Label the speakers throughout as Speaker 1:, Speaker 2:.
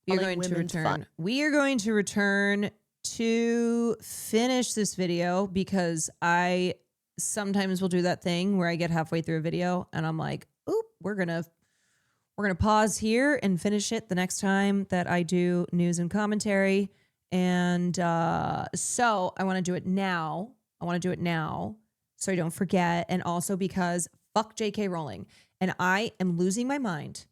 Speaker 1: We are going to return. We are going to return to finish this video because I sometimes will do that thing where I get halfway through a video and I'm like, oop, we're gonna pause here and finish it the next time that I do news and commentary. And so I want to do it now. So I don't forget. And also because fuck J.K. Rowling. And I am losing my mind.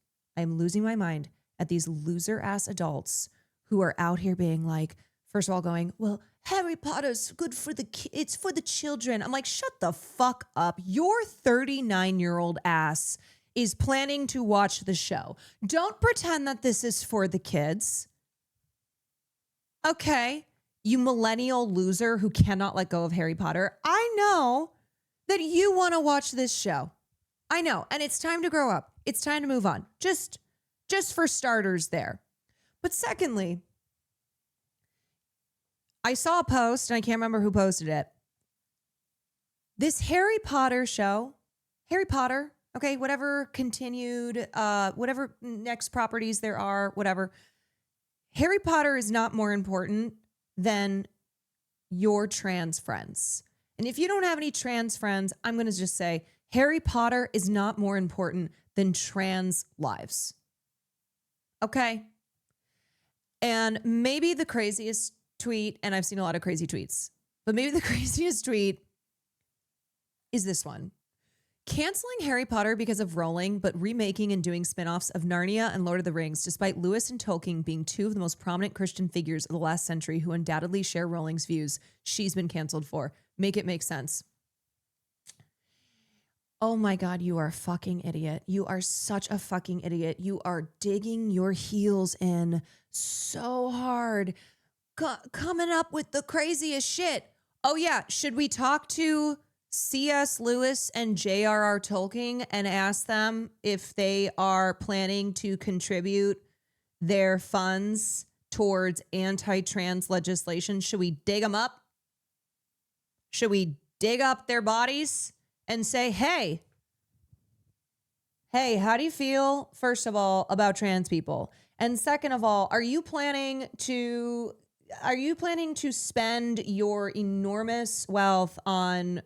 Speaker 1: At these loser ass adults who are out here being like, first of all, going, well, Harry Potter's good for it's for the children. I'm like, shut the fuck up. Your 39-year-old ass is planning to watch the show. Don't pretend that this is for the kids. Okay, you millennial loser who cannot let go of Harry Potter. I know that you want to watch this show. I know, and it's time to grow up. It's time to move on. Just for starters there. But secondly, I saw a post, and I can't remember who posted it. This Harry Potter show, Harry Potter, okay, whatever continued, whatever next properties there are, whatever. Harry Potter is not more important than your trans friends. And if you don't have any trans friends, I'm going to just say Harry Potter is not more important than trans lives. Okay? And maybe the craziest tweet, and I've seen a lot of crazy tweets, but maybe the craziest tweet is this one. Canceling Harry Potter because of Rowling, but remaking and doing spinoffs of Narnia and Lord of the Rings, despite Lewis and Tolkien being two of the most prominent Christian figures of the last century who undoubtedly share Rowling's views, she's been canceled for. Make it make sense. Oh my God, you are a fucking idiot. You are such a fucking idiot. You are digging your heels in so hard, coming up with the craziest shit. Oh yeah, should we talk to C.S. Lewis and J.R.R. Tolkien and ask them if they are planning to contribute their funds towards anti-trans legislation? Should we dig them up? Should we dig up their bodies and say, hey, how do you feel, first of all, about trans people? And second of all, are you planning to spend your enormous wealth on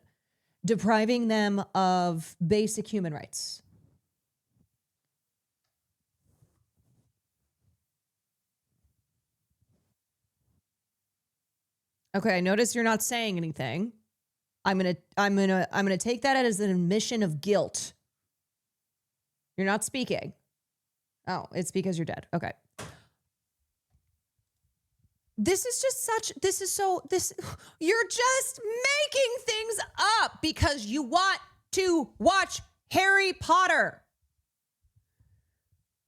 Speaker 1: depriving them of basic human rights? Okay, I notice you're not saying anything. I'm gonna take that as an admission of guilt. You're not speaking. Oh, it's because you're dead. Okay. You're just making things up because you want to watch Harry Potter.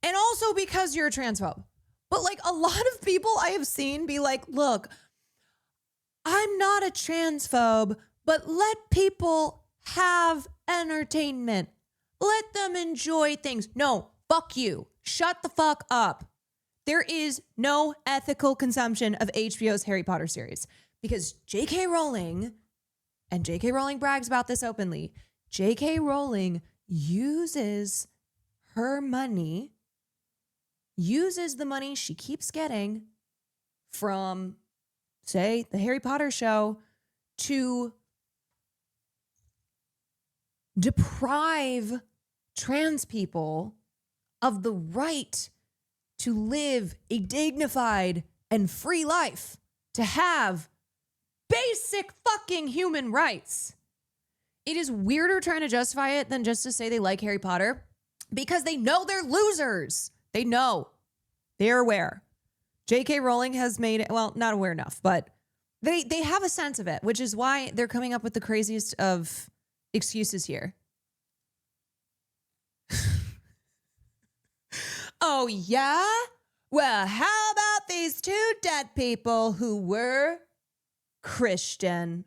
Speaker 1: And also because you're a transphobe. But like a lot of people I have seen be like, look, I'm not a transphobe, but let people have entertainment. Let them enjoy things. No, fuck you. Shut the fuck up. There is no ethical consumption of HBO's Harry Potter series because J.K. Rowling, and J.K. Rowling brags about this openly, J.K. Rowling uses the money she keeps getting from, say, the Harry Potter show to deprive trans people of the right to live a dignified and free life, to have basic fucking human rights. It is weirder trying to justify it than just to say they like Harry Potter because they know they're losers. They know. They're aware. J.K. Rowling has made it, well, not aware enough, but they have a sense of it, which is why they're coming up with the craziest of excuses here. Oh, yeah? Well, how about these two dead people who were Christian?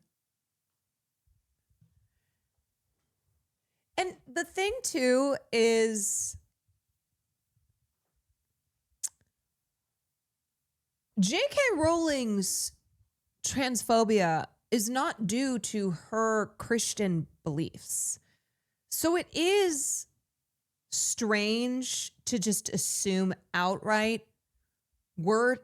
Speaker 1: And the thing, too, is J.K. Rowling's transphobia is not due to her Christian beliefs. So it is strange to just assume outright, were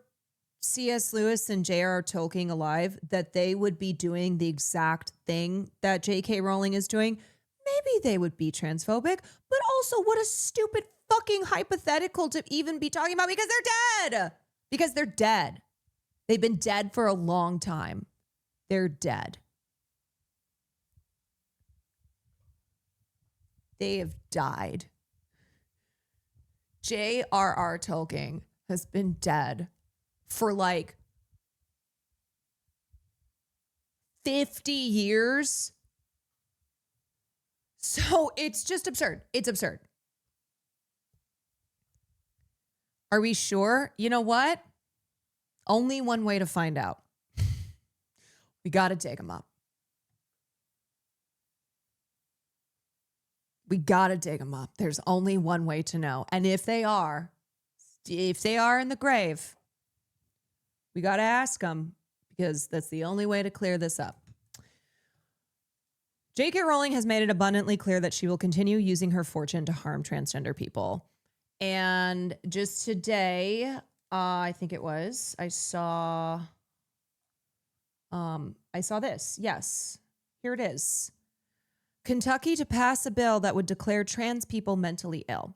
Speaker 1: C.S. Lewis and J.R.R. Tolkien alive, that they would be doing the exact thing that J.K. Rowling is doing, maybe they would be transphobic. But also, what a stupid fucking hypothetical to even be talking about, because they're dead. Because they're dead. They've been dead for a long time. They're dead. They have died. J.R.R. Tolkien has been dead for like 50 years. So it's just absurd. It's absurd. Are we sure? You know what? Only one way to find out. We got to dig them up. We got to dig them up. There's only one way to know. And if they are in the grave, we got to ask them, because that's the only way to clear this up. J.K. Rowling has made it abundantly clear that she will continue using her fortune to harm transgender people. And just today, I think it was, I saw this. Yes, here it is. Kentucky to pass a bill that would declare trans people mentally ill.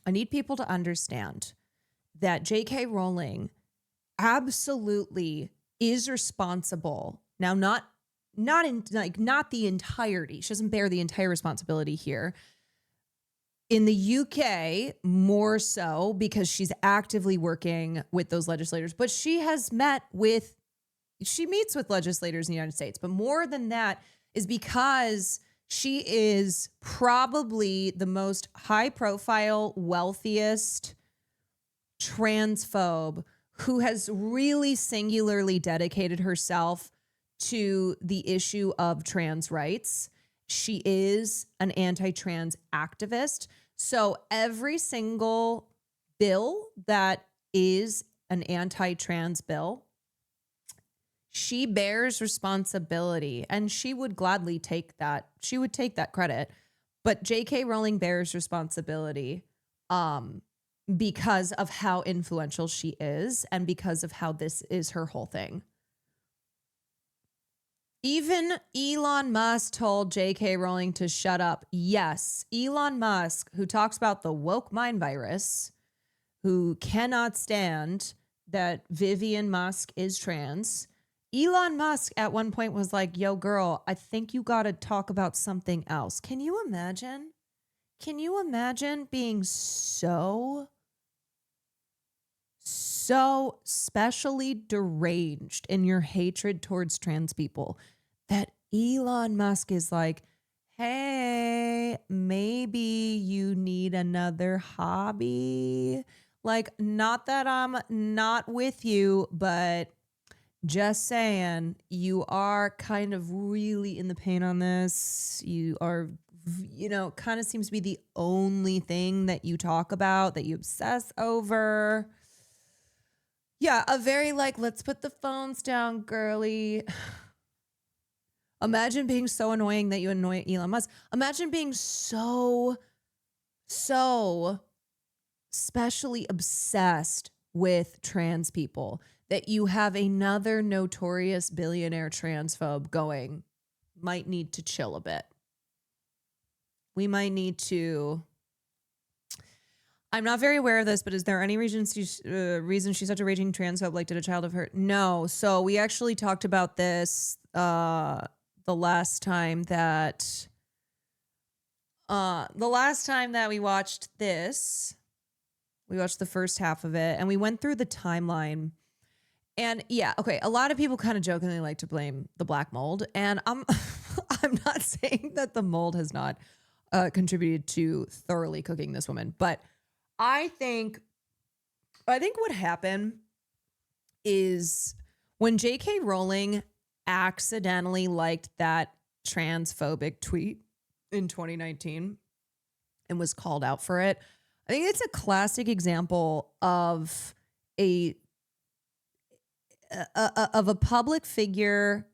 Speaker 1: I need people to understand that J.K. Rowling absolutely is responsible. Now, not the entirety. She doesn't bear the entire responsibility here. In the UK, more so because she's actively working with those legislators, but she meets with legislators in the United States. But more than that is because she is probably the most high profile, wealthiest transphobe who has really singularly dedicated herself to the issue of trans rights. She is an anti-trans activist. So every single bill that is an anti-trans bill, she bears responsibility, and she would gladly take that. She would take that credit. But J.K. Rowling bears responsibility because of how influential she is and because of how this is her whole thing. Even Elon Musk told J.K. Rowling to shut up. Yes, Elon Musk, who talks about the woke mind virus, who cannot stand that Vivian Musk is trans. Elon Musk at one point was like, yo, girl, I think you got to talk about something else. Can you imagine? Can you imagine being so specially deranged in your hatred towards trans people that Elon Musk is like, hey, maybe you need another hobby? Like, not that I'm not with you, but just saying, you are kind of really in the paint on this. You are, kind of seems to be the only thing that you talk about, that you obsess over. Yeah, a very like, let's put the phones down, girly. Imagine being so annoying that you annoy Elon Musk. Imagine being so specially obsessed with trans people that you have another notorious billionaire transphobe going, might need to chill a bit. We might need to... I'm not very aware of this, but is there any reason she's such a raging transphobe? Like, did a child of her? No. So we actually talked about this the last time that we watched this. We watched the first half of it, and we went through the timeline. And yeah, okay, a lot of people kind of jokingly like to blame the black mold, and I'm not saying that the mold has not contributed to thoroughly cooking this woman, but I think what happened is when J.K. Rowling accidentally liked that transphobic tweet in 2019 and was called out for it. I think it's a classic example of a public figure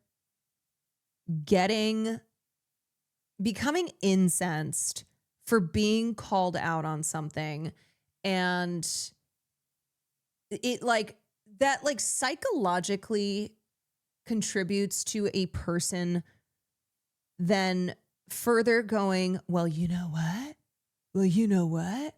Speaker 1: becoming incensed for being called out on something and it like that like psychologically contributes to a person then further going, well, you know what? Well, you know what?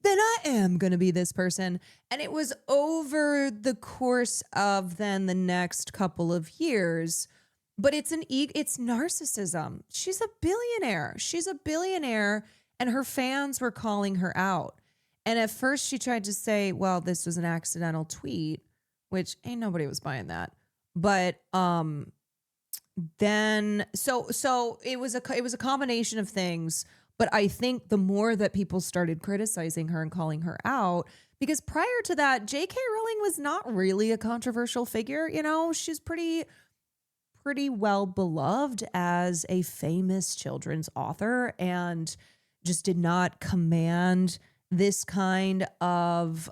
Speaker 1: Then I am going to be this person. And it was over the course of then the next couple of years. But it's it's narcissism. She's a billionaire. She's a billionaire, and her fans were calling her out. And at first she tried to say, well, this was an accidental tweet, which ain't nobody was buying that. But then so it was a combination of things. But I think the more that people started criticizing her and calling her out, because prior to that, J.K. Rowling was not really a controversial figure. You know, she's pretty well beloved as a famous children's author, and just did not command this kind of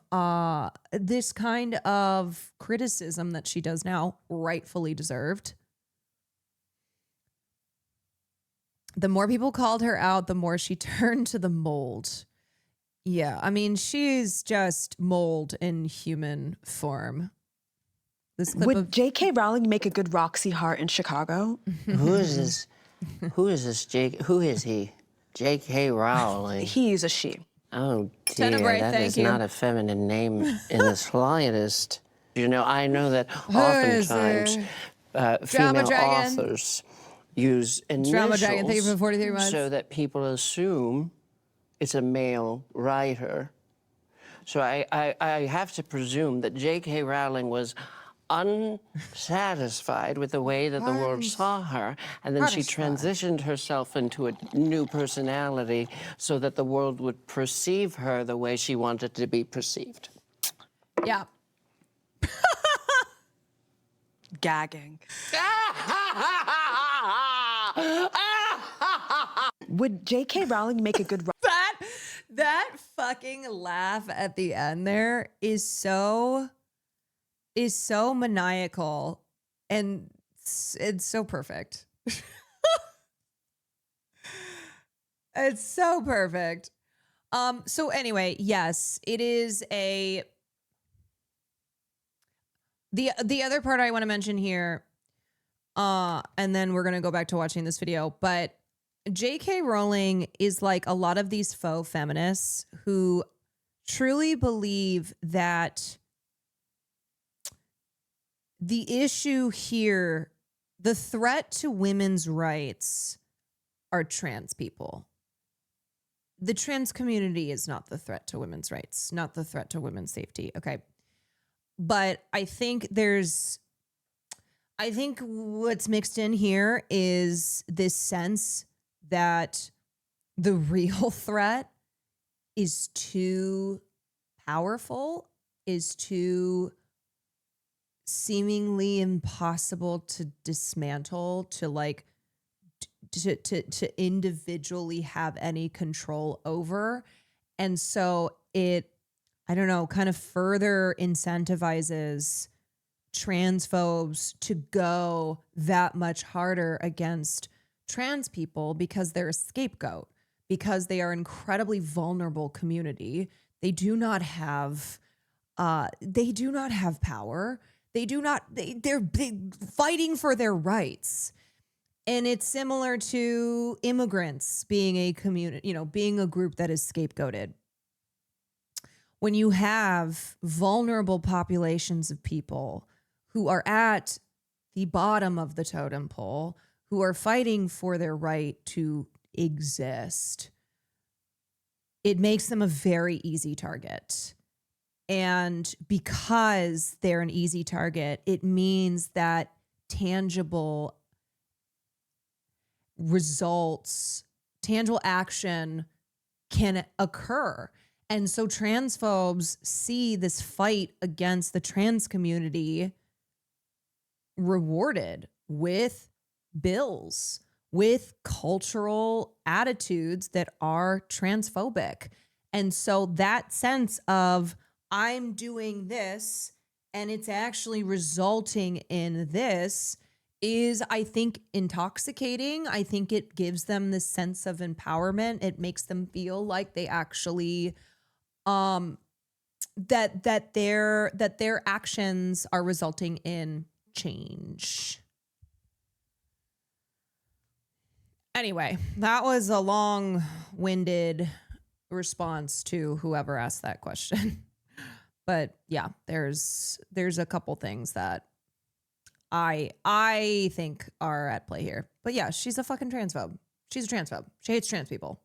Speaker 1: criticism that she does now, rightfully deserved. The more people called her out, the more she turned to the mold. Yeah, I mean, she's just mold in human form. This clip
Speaker 2: Would J.K. Rowling make a good Roxy Hart in Chicago?
Speaker 3: Who is this? Who is this? Who is he? J.K. Rowling.
Speaker 2: He is a she.
Speaker 3: Oh dear,
Speaker 1: Tenebrae,
Speaker 3: that is
Speaker 1: thank you.
Speaker 3: not a feminine name in the slightest. You know, I know that oftentimes female
Speaker 1: Dragon.
Speaker 3: authors use
Speaker 1: Drama Dragon, thank you for
Speaker 3: initials
Speaker 1: 43 months.
Speaker 3: so that people assume it's a male writer. So I have to presume that J.K. Rowling was unsatisfied with the way that the world saw her, and then she transitioned herself into a new personality so that the world would perceive her the way she wanted to be perceived.
Speaker 1: Yeah.
Speaker 2: Gagging. Would J.K. Rowling make a good
Speaker 1: That fucking laugh at the end there is so maniacal, and it's so perfect. It's so perfect. So anyway, yes, it is the other part I want to mention here, and then we're gonna go back to watching this video, but J.K. Rowling is like a lot of these faux feminists who truly believe that the issue here, the threat to women's rights, are trans people. The trans community is not the threat to women's rights, not the threat to women's safety. Okay. But I think what's mixed in here is this sense that the real threat is too powerful, is too seemingly impossible to dismantle, to like to individually have any control over. And so it, I don't know, kind of further incentivizes transphobes to go that much harder against trans people because they're a scapegoat, because they are an incredibly vulnerable community. They do not have power. They're fighting for their rights. And it's similar to immigrants being a community, you know, being a group that is scapegoated. When you have vulnerable populations of people who are at the bottom of the totem pole, who are fighting for their right to exist, it makes them a very easy target. And because they're an easy target, it means that tangible results, tangible action can occur. And so transphobes see this fight against the trans community rewarded with bills, with cultural attitudes that are transphobic. And so that sense of, I'm doing this and it's actually resulting in this, is, I think, intoxicating. I think it gives them this sense of empowerment. It makes them feel like they actually that their actions are resulting in change. Anyway, that was a long-winded response to whoever asked that question. But yeah, there's a couple things that I think are at play here. But yeah, she's a fucking transphobe. She's a transphobe. She hates trans people.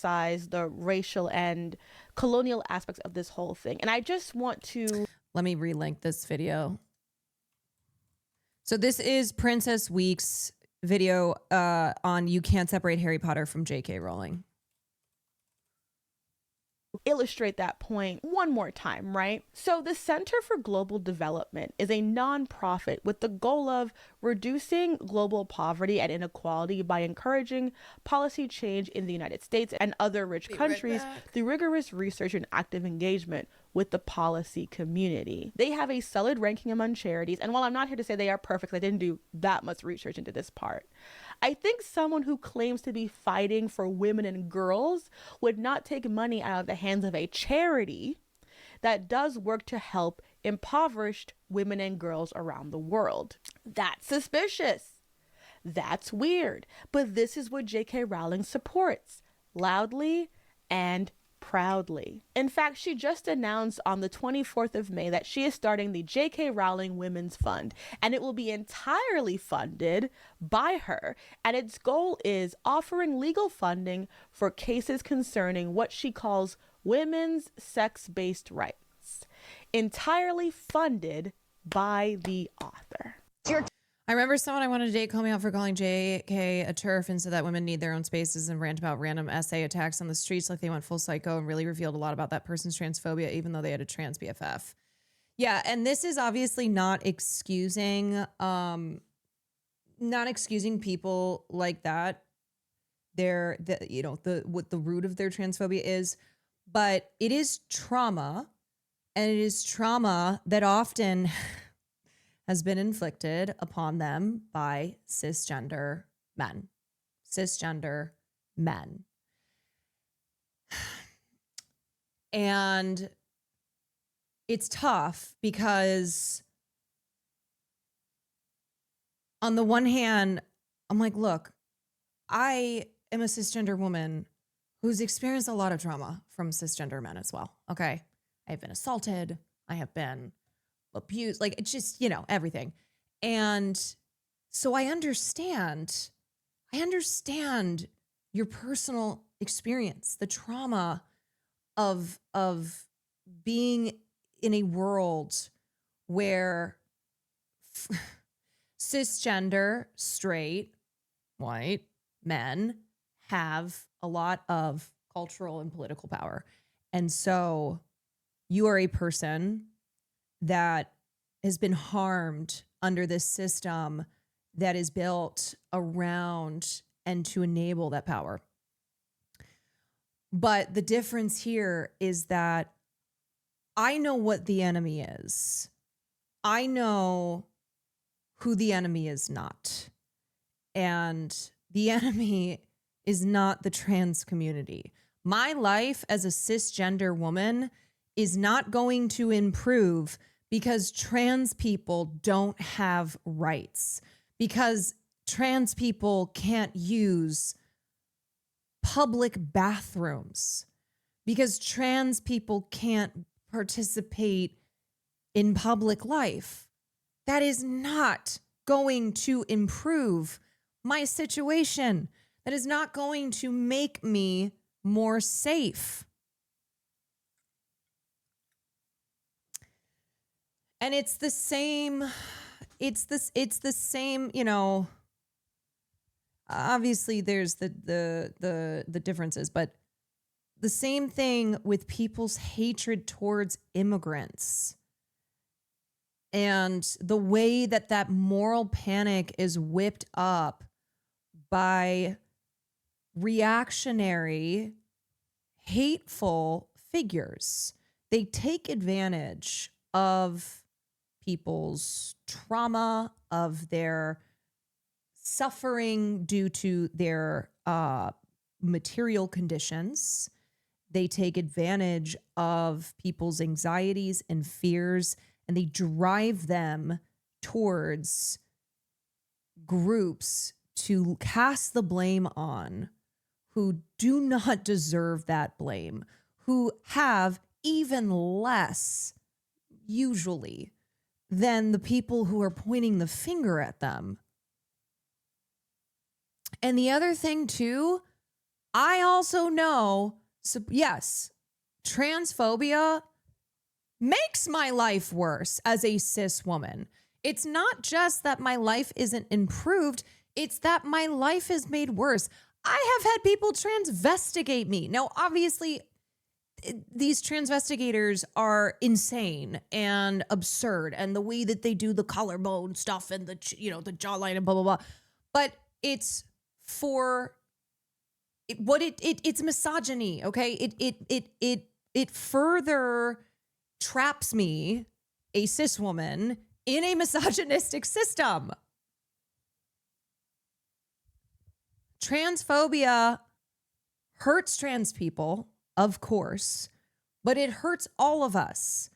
Speaker 4: The racial and colonial aspects of this whole thing. And I just want to
Speaker 1: Let me relink this video. So this is Princess Week's video on You Can't Separate Harry Potter from J.K. Rowling.
Speaker 4: illustrate that point one more time, right? So the Center for Global Development is a nonprofit with the goal of reducing global poverty and inequality by encouraging policy change in the United States and other rich countries through rigorous research and active engagement with the policy community. They have a solid ranking among charities, and while I'm not here to say they are perfect, I didn't do that much research into this part, I think someone who claims to be fighting for women and girls would not take money out of the hands of a charity that does work to help impoverished women and girls around the world. That's suspicious. That's weird. But this is what J.K. Rowling supports, loudly and proudly. In fact, she just announced on the 24th of May that she is starting the J.K. Rowling Women's Fund, and it will be entirely funded by her. And its goal is offering legal funding for cases concerning what she calls women's sex-based rights, entirely funded by the author.
Speaker 1: I remember someone I wanted to date called me out for calling JK a TERF and said that women need their own spaces and rant about random essay attacks on the streets like they went full psycho, and really revealed a lot about that person's transphobia, even though they had a trans BFF. Yeah, and this is obviously not excusing people like that. What the root of their transphobia is, but it is trauma, and it is trauma that often has been inflicted upon them by cisgender men. Cisgender men. And it's tough because on the one hand, I'm like, look, I am a cisgender woman who's experienced a lot of trauma from cisgender men as well. Okay. I've been assaulted. I have been abused, like it's just, everything. And so I understand your personal experience, the trauma of being in a world where cisgender, straight, white men have a lot of cultural and political power. And so you are a person that has been harmed under this system that is built around and to enable that power. But the difference here is that I know what the enemy is. I know who the enemy is not. And the enemy is not the trans community. My life as a cisgender woman is not going to improve because trans people don't have rights, because trans people can't use public bathrooms, because trans people can't participate in public life. That is not going to improve my situation. That is not going to make me more safe. And it's the same, obviously there's the differences, but the same thing with people's hatred towards immigrants and the way that moral panic is whipped up by reactionary, hateful figures. They take advantage of people's trauma, of their suffering due to their material conditions. they take advantage of people's anxieties and fears, and they drive them towards groups to cast the blame on who do not deserve that blame, who have even less, usually, than the people who are pointing the finger at them. And the other thing, too, I also know, so yes, transphobia makes my life worse as a cis woman. It's not just that my life isn't improved, it's that my life is made worse. I have had people transvestigate me. Now, obviously, these transvestigators are insane and absurd, and the way that they do the collarbone stuff and the jawline and blah blah blah. But it's for it's misogyny. Okay, it further traps me, a cis woman, in a misogynistic system. Transphobia hurts trans people, of course, but it hurts all of us.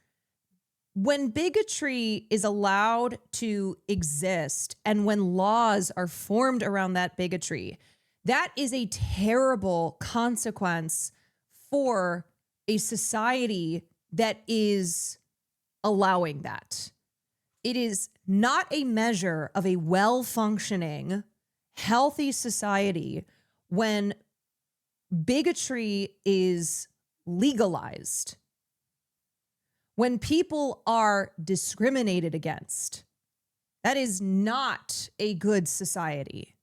Speaker 1: When bigotry is allowed to exist and when laws are formed around that bigotry, that is a terrible consequence for a society that is allowing that. It is not a measure of a well-functioning, healthy society when bigotry is legalized, when people are discriminated against. That is not a good society.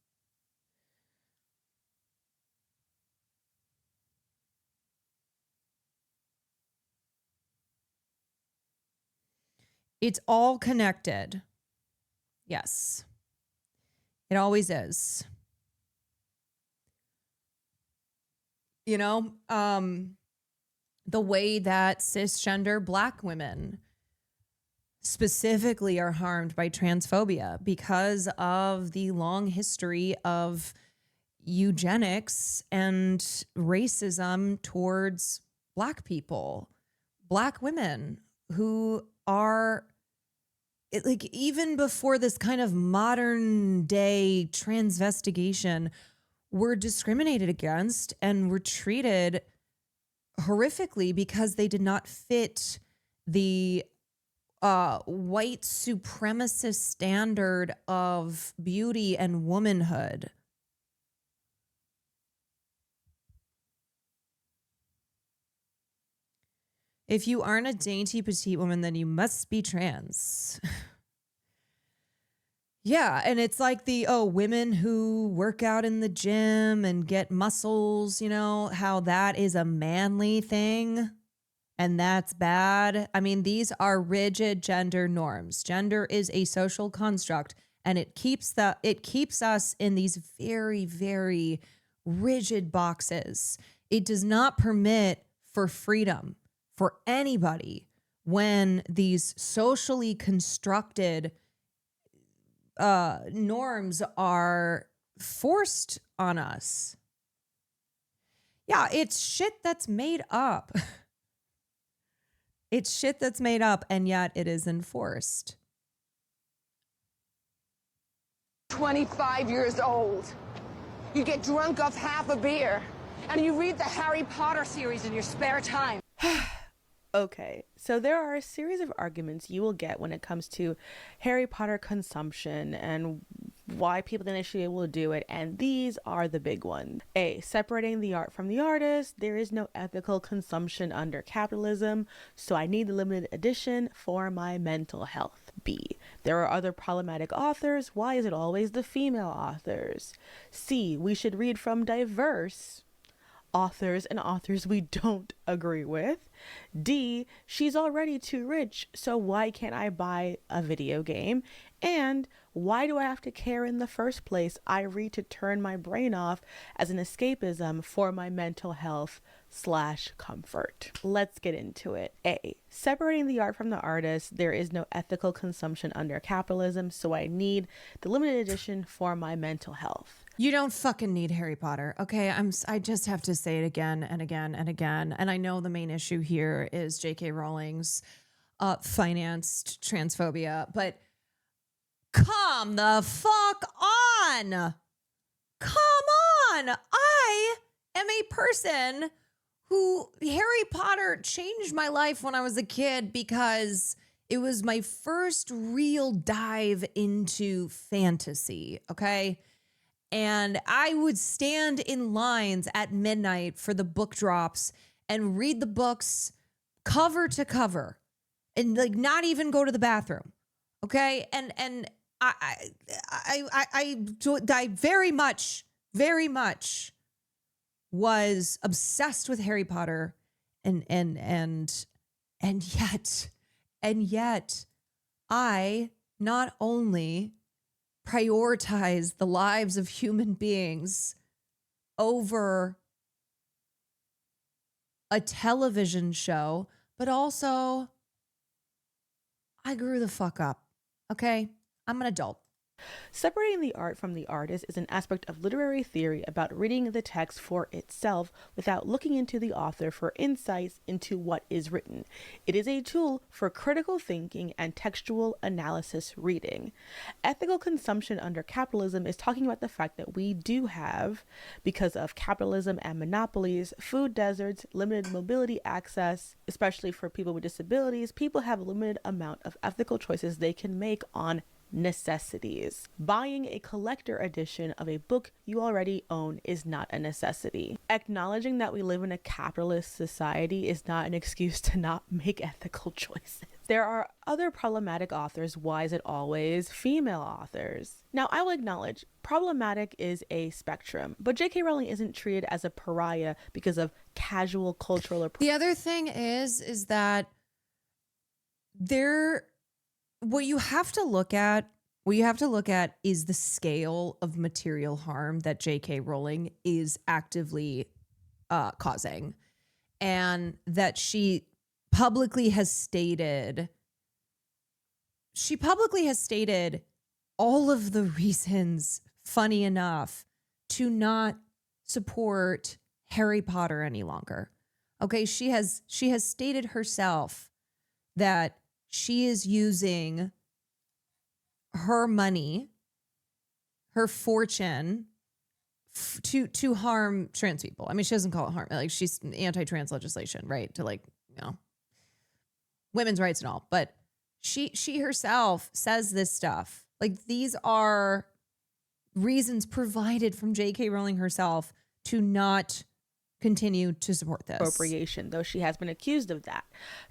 Speaker 1: It's all connected. Yes. It always is. You know, the way that cisgender Black women specifically are harmed by transphobia because of the long history of eugenics and racism towards Black people, Black women who are, like, even before this kind of modern day transvestigation, were discriminated against and were treated horrifically because they did not fit the white supremacist standard of beauty and womanhood. If you aren't a dainty petite woman, then you must be trans. Yeah, and it's like the, women who work out in the gym and get muscles, you know, how that is a manly thing and that's bad. I mean, these are rigid gender norms. Gender is a social construct, and it keeps us in these very, very rigid boxes. It does not permit for freedom for anybody when these socially constructed norms are forced on us. Yeah, it's shit that's made up. It's shit that's made up, and yet it is enforced.
Speaker 5: 25 years old. You get drunk off half a beer, and you read the Harry Potter series in your spare time.
Speaker 4: Okay, so there are a series of arguments you will get when it comes to Harry Potter consumption and why people didn't actually be able to do it, and these are the big ones. A, separating the art from the artist. There is no ethical consumption under capitalism, so I need the limited edition for my mental health. B, there are other problematic authors. Why is it always the female authors? C, we should read from diverse authors and authors we don't agree with. D, she's already too rich, so why can't I buy a video game? And why do I have to care in the first place? I read to turn my brain off as an escapism for my mental health comfort. Let's get into it. A, separating the art from the artist. There is no ethical consumption under capitalism, so I need the limited edition for my mental health.
Speaker 1: You don't fucking need Harry Potter. Okay. I just have to say it again and again and again. And I know the main issue here is J.K. Rowling's financed transphobia, but come the fuck on. Come on. I am a person who Harry Potter changed my life when I was a kid because it was my first real dive into fantasy. Okay. And I would stand in lines at midnight for the book drops and read the books cover to cover and like not even go to the bathroom. Okay. And I very much was obsessed with Harry Potter and yet I not only prioritize the lives of human beings over a television show, but also I grew the fuck up. Okay? I'm an adult.
Speaker 4: Separating the art from the artist is an aspect of literary theory about reading the text for itself without looking into the author for insights into what is written. It is a tool for critical thinking and textual analysis reading. Ethical consumption under capitalism is talking about the fact that we do have, because of capitalism and monopolies, food deserts, limited mobility access, especially for people with disabilities. People have a limited amount of ethical choices they can make on necessities. Buying a collector edition of a book you already own is not a necessity. Acknowledging that we live in a capitalist society is not an excuse to not make ethical choices. There are other problematic authors. Why is it always female authors? Now, I will acknowledge problematic is a spectrum, but J.K. Rowling isn't treated as a pariah because of casual cultural
Speaker 1: The other thing is that what you have to look at is the scale of material harm that J.K. Rowling is actively causing, and that she publicly has stated all of the reasons, funny enough, to not support Harry Potter any longer. Okay, she has stated herself that she is using her money, her fortune to harm trans people. I mean, she doesn't call it harm. Like, she's anti-trans legislation, right? To, like, you know, women's rights and all. But she herself says this stuff. Like, these are reasons provided from J.K. Rowling herself to not continue to support this.
Speaker 4: Appropriation, though she has been accused of that.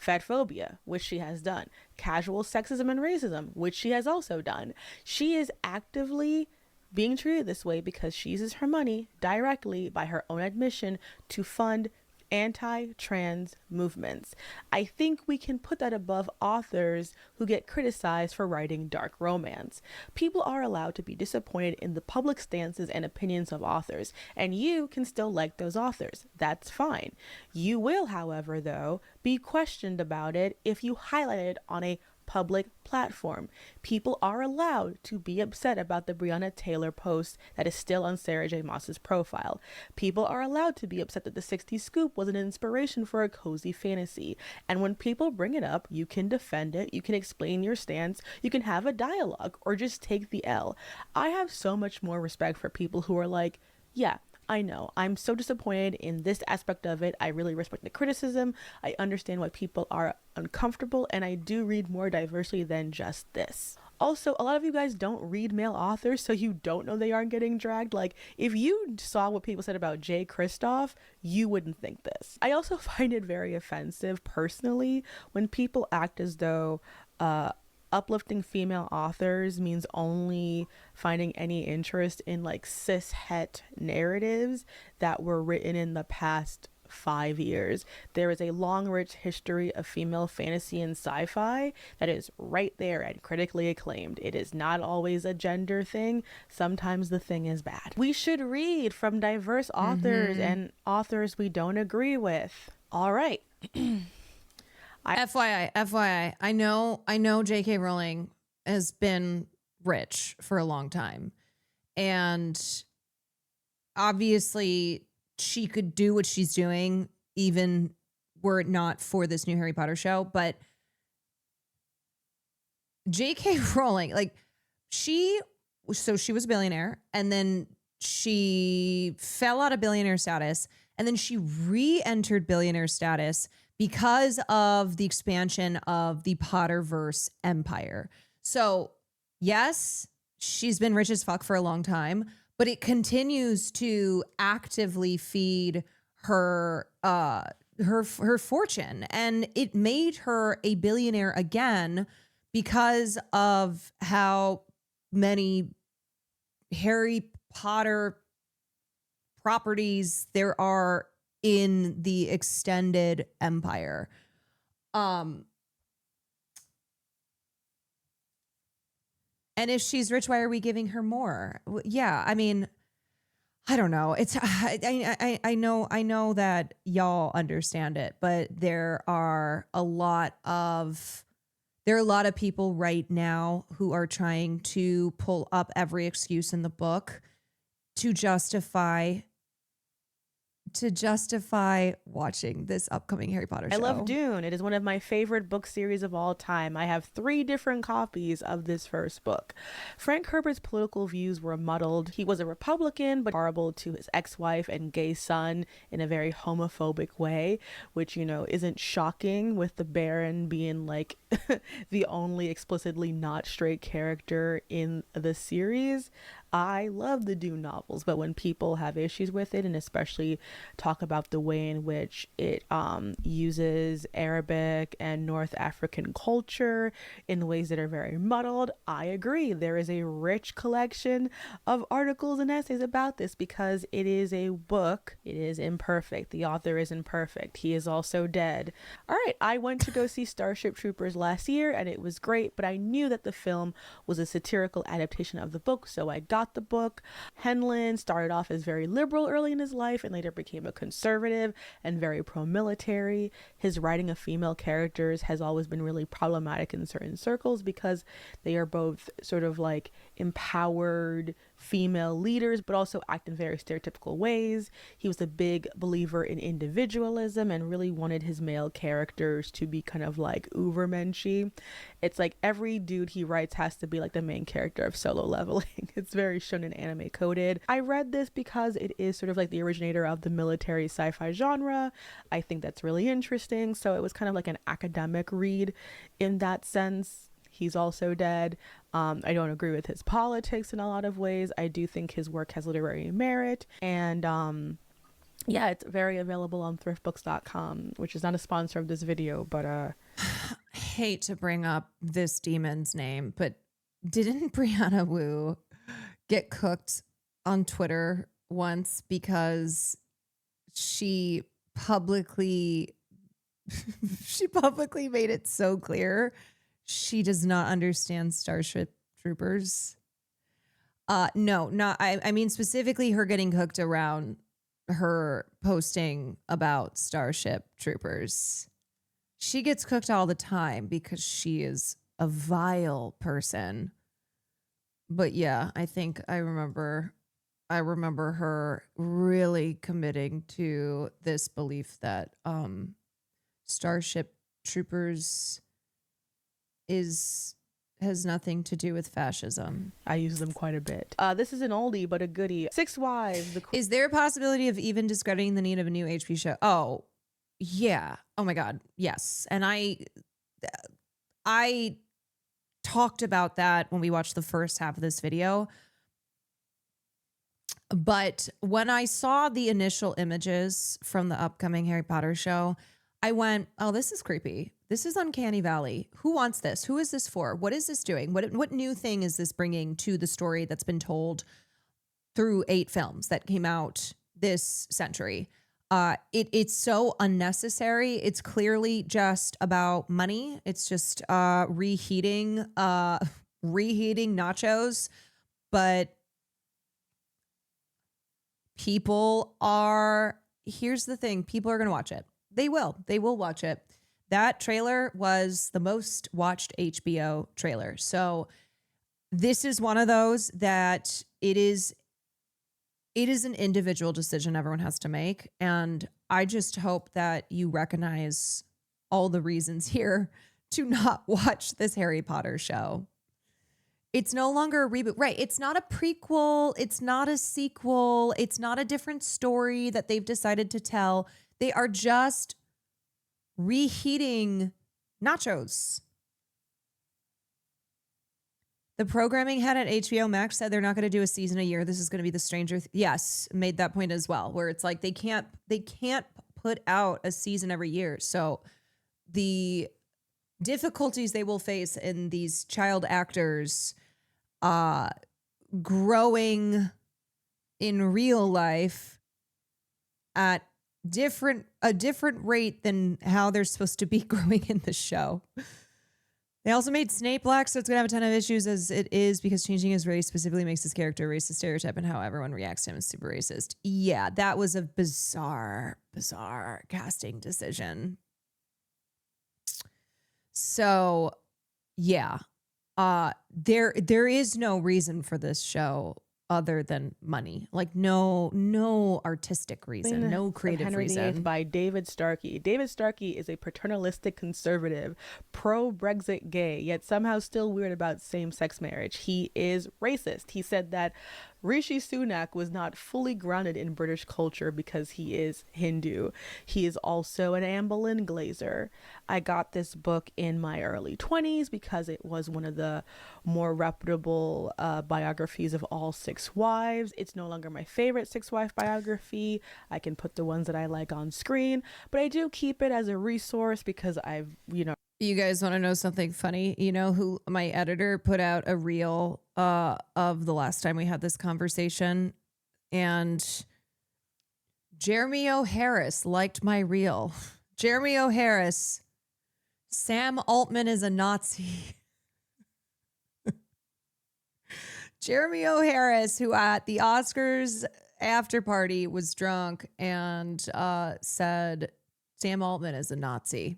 Speaker 4: Fatphobia, which she has done. Casual sexism and racism, which she has also done. She is actively being treated this way because she uses her money directly, by her own admission, to fund anti-trans movements. I think we can put that above authors who get criticized for writing dark romance. People are allowed to be disappointed in the public stances and opinions of authors, and you can still like those authors. That's fine. You will, however, though, be questioned about it if you highlight it on a public platform. People are allowed to be upset about the Breonna Taylor post that is still on Sarah J. Maas's profile. People are allowed to be upset that the 60s scoop was an inspiration for a cozy fantasy. And when people bring it up, you can defend it, you can explain your stance, you can have a dialogue, or just take the L. I have so much more respect for people who are like, yeah, I know, I'm so disappointed in this aspect of it. I really respect the criticism. I understand why people are uncomfortable, and I do read more diversely than just this. Also, a lot of you guys don't read male authors, so you don't know they aren't getting dragged. Like, if you saw what people said about Jay Kristoff, you wouldn't think this. I also find it very offensive, personally, when people act as though uplifting female authors means only finding any interest in, like, cis het narratives that were written in the past 5 years. There is a long, rich history of female fantasy and sci-fi that is right there and critically acclaimed. It is not always a gender thing. Sometimes the thing is bad. We should read from diverse authors and authors we don't agree with. All right.
Speaker 1: FYI, I know J.K. Rowling has been rich for a long time, and obviously she could do what she's doing even were it not for this new Harry Potter show. But J.K. Rowling, like, she was a billionaire, and then she fell out of billionaire status, and then she re-entered billionaire status because of the expansion of the Potterverse empire. So yes, she's been rich as fuck for a long time, but it continues to actively feed her her fortune, and it made her a billionaire again because of how many Harry Potter properties there are in the extended empire. And if she's rich, why are we giving her more? Yeah, I mean, I don't know. It's I know that y'all understand it, but there are a lot of people right now who are trying to pull up every excuse in the book to justify watching this upcoming Harry Potter show.
Speaker 4: I love Dune. It is one of my favorite book series of all time. I have 3 different copies of this first book. Frank Herbert's political views were muddled. He was a Republican, but horrible to his ex-wife and gay son in a very homophobic way, which, you know, isn't shocking with the Baron being like the only explicitly not straight character in the series. I love the Dune novels, but when people have issues with it, and especially talk about the way in which it uses Arabic and North African culture in ways that are very muddled, I agree. There is a rich collection of articles and essays about this because it is a book. It is imperfect. The author is imperfect. He is also dead. All right, I went to go see Starship Troopers last year, and it was great, but I knew that the film was a satirical adaptation of the book, so I got the book. Henlon started off as very liberal early in his life and later became a conservative and very pro-military. His writing of female characters has always been really problematic in certain circles because they are both sort of like empowered female leaders, but also act in very stereotypical ways. He was a big believer in individualism and really wanted his male characters to be kind of like ubermenschy. It's like every dude he writes has to be like the main character of Solo Leveling. It's very shonen anime coded. I read this because it is sort of like the originator of the military sci-fi genre. I think that's really interesting. So it was kind of like an academic read in that sense. He's also dead. I don't agree with his politics in a lot of ways. I do think his work has literary merit. And yeah, it's very available on thriftbooks.com, which is not a sponsor of this video, but I
Speaker 1: hate to bring up this demon's name, but didn't Brianna Wu get cooked on Twitter once because she publicly made it so clear she does not understand Starship Troopers? No, not, I mean specifically her getting cooked around her posting about Starship Troopers. She gets cooked all the time because she is a vile person. But yeah, I think I remember her really committing to this belief that Starship Troopers has nothing to do with fascism.
Speaker 4: I use them quite a bit. This is an oldie but a goodie. 6 Wives.
Speaker 1: Is there a possibility of even discrediting the need of a new HP show? Oh, yeah. Oh my God. Yes. And I talked about that when we watched the first half of this video. But when I saw the initial images from the upcoming Harry Potter show, I went, oh, this is creepy. This is Uncanny Valley. Who wants this? Who is this for? What is this doing? What new thing is this bringing to the story that's been told through 8 films that came out this century? It's so unnecessary. It's clearly just about money. It's just reheating nachos, but here's the thing, people are going to watch it. They will watch it. That trailer was the most watched HBO trailer. So this is one of those that it is an individual decision everyone has to make. And I just hope that you recognize all the reasons here to not watch this Harry Potter show. It's no longer a reboot. Right. It's not a prequel. It's not a sequel. It's not a different story that they've decided to tell. They are just reheating nachos. The programming head at HBO Max said they're not going to do a season a year. This is going to be the Stranger. Yes, made that point as well, where it's like they can't put out a season every year. So the difficulties they will face in these child actors growing in real life at a different rate than how they're supposed to be growing in the show. They also made Snape black, so it's going to have a ton of issues as it is, because changing his race specifically makes his character a racist stereotype, and how everyone reacts to him is super racist. Yeah, that was a bizarre casting decision. So, yeah, there is no reason for this show other than money. Like no artistic reason, no creative
Speaker 4: Henry
Speaker 1: reason.
Speaker 4: VIII by David Starkey. David Starkey is a paternalistic conservative, pro-Brexit gay, yet somehow still weird about same-sex marriage. He is racist. He said that Rishi Sunak was not fully grounded in British culture because he is Hindu. He is also an Anne Boleyn glazer. I got this book in my early 20s because it was one of the more reputable biographies of all six wives. It's no longer my favorite six-wife biography. I can put the ones that I like on screen, but I do keep it as a resource because
Speaker 1: You guys want to know something funny? You know who my editor put out a reel of the last time we had this conversation, and Jeremy O'Harris liked my reel. Jeremy O'Harris, Sam Altman is a Nazi. Jeremy O'Harris, who at the Oscars after party was drunk and said Sam Altman is a Nazi.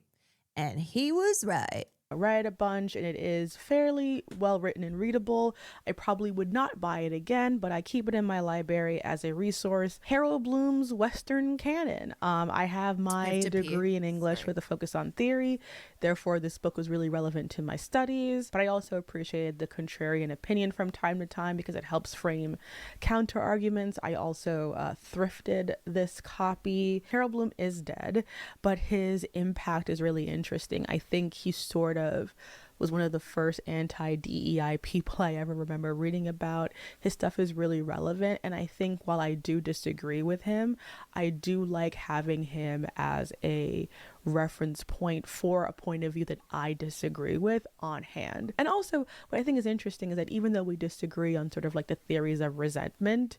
Speaker 1: And he was right.
Speaker 4: Read a bunch, and it is fairly well written and readable. I probably would not buy it again, but I keep it in my library as a resource. Harold Bloom's Western canon. I have my degree in English with a focus on theory. Therefore, this book was really relevant to my studies, but I also appreciated the contrarian opinion from time to time because it helps frame counter arguments. I also thrifted this copy. Harold Bloom is dead, but his impact is really interesting. I think he sort of was one of the first anti-DEI people I ever remember reading about. His stuff is really relevant, and I think while I do disagree with him, I do like having him as a reference point for a point of view that I disagree with on hand. And also, what I think is interesting is that even though we disagree on sort of like the theories of resentment,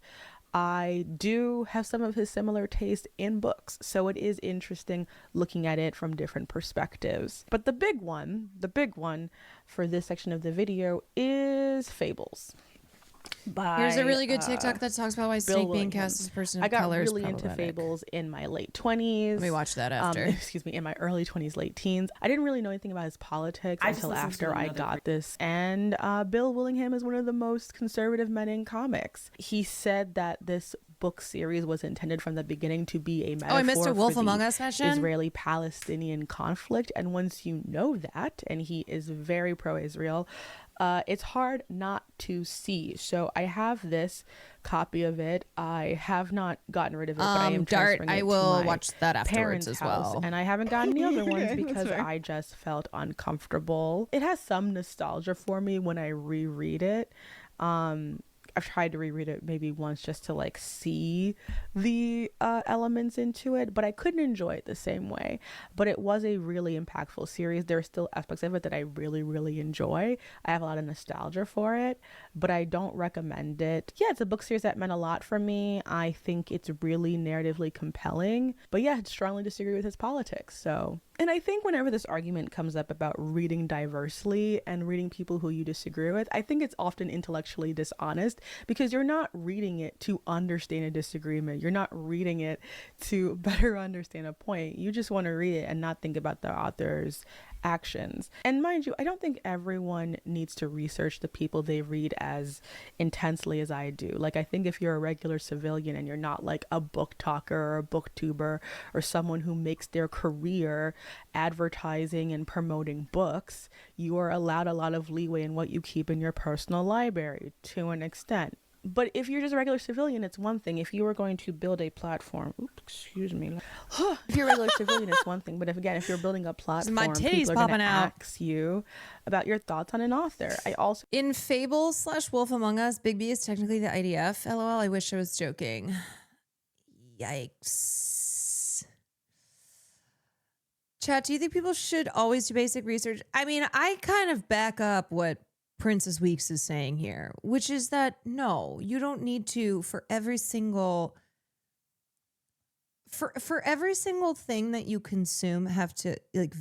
Speaker 4: I do have some of his similar taste in books. So it is interesting looking at it from different perspectives. But the big one for this section of the video is Fables.
Speaker 1: Here's a really good TikTok that talks about why Snape being cast as a person of color is
Speaker 4: really into Fables in my late 20s.
Speaker 1: Let me watch that after.
Speaker 4: In my early 20s, late teens. I didn't really know anything about his politics until after I got this. And Bill Willingham is one of the most conservative men in comics. He said that this book series was intended from the beginning to be a metaphor
Speaker 1: I missed a Wolf
Speaker 4: for
Speaker 1: Among
Speaker 4: the
Speaker 1: Us mention.
Speaker 4: Israeli-Palestinian conflict. And once you know that, and he is very pro-Israel, it's hard not to see. So I have this copy of it. I have not gotten rid of it, but I am transferring it
Speaker 1: I will
Speaker 4: to my
Speaker 1: watch that afterwards
Speaker 4: parents'
Speaker 1: as
Speaker 4: house,
Speaker 1: well.
Speaker 4: and I haven't gotten the other ones because I just felt uncomfortable. It has some nostalgia for me when I reread it. I've tried to reread it maybe once just to like see the elements into it, but I couldn't enjoy it the same way. But it was a really impactful series. There are still aspects of it that I really, really enjoy. I have a lot of nostalgia for it, but I don't recommend it. Yeah, it's a book series that meant a lot for me. I think it's really narratively compelling, but yeah, I strongly disagree with its politics. So, and I think whenever this argument comes up about reading diversely and reading people who you disagree with, I think it's often intellectually dishonest, because you're not reading it to understand a disagreement. You're not reading it to better understand a point. You just want to read it and not think about the author's actions. And mind you, I don't think everyone needs to research the people they read as intensely as I do. Like, I think if you're a regular civilian and you're not like a book talker or a booktuber or someone who makes their career advertising and promoting books, you are allowed a lot of leeway in what you keep in your personal library to an extent. But if you're just a regular civilian, it's one thing. If you were going to build a platform, if you're a regular civilian, it's one thing. But if you're building a platform,
Speaker 1: My titties
Speaker 4: people are going
Speaker 1: popping
Speaker 4: to
Speaker 1: out.
Speaker 4: ask you about your thoughts on an author. I also
Speaker 1: In Fable / Wolf Among Us, Big B is technically the IDF. LOL, I wish I was joking. Yikes. Chat, do you think people should always do basic research? I mean, I kind of back up what Princess Weeks is saying here, which is that no, you don't need to for every single thing that you consume have to like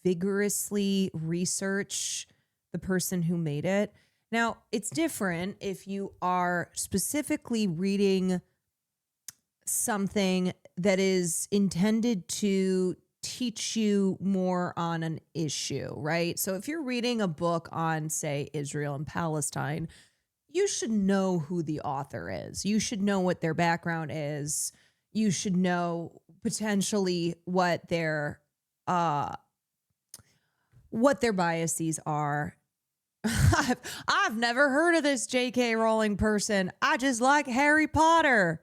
Speaker 1: vigorously research the person who made it. Now, it's different if you are specifically reading something that is intended to teach you more on an issue, right? So if you're reading a book on, say, Israel and Palestine, you should know who the author is. You should know what their background is. You should know potentially what their biases are. I've never heard of this J.K. Rowling person. I just like Harry Potter.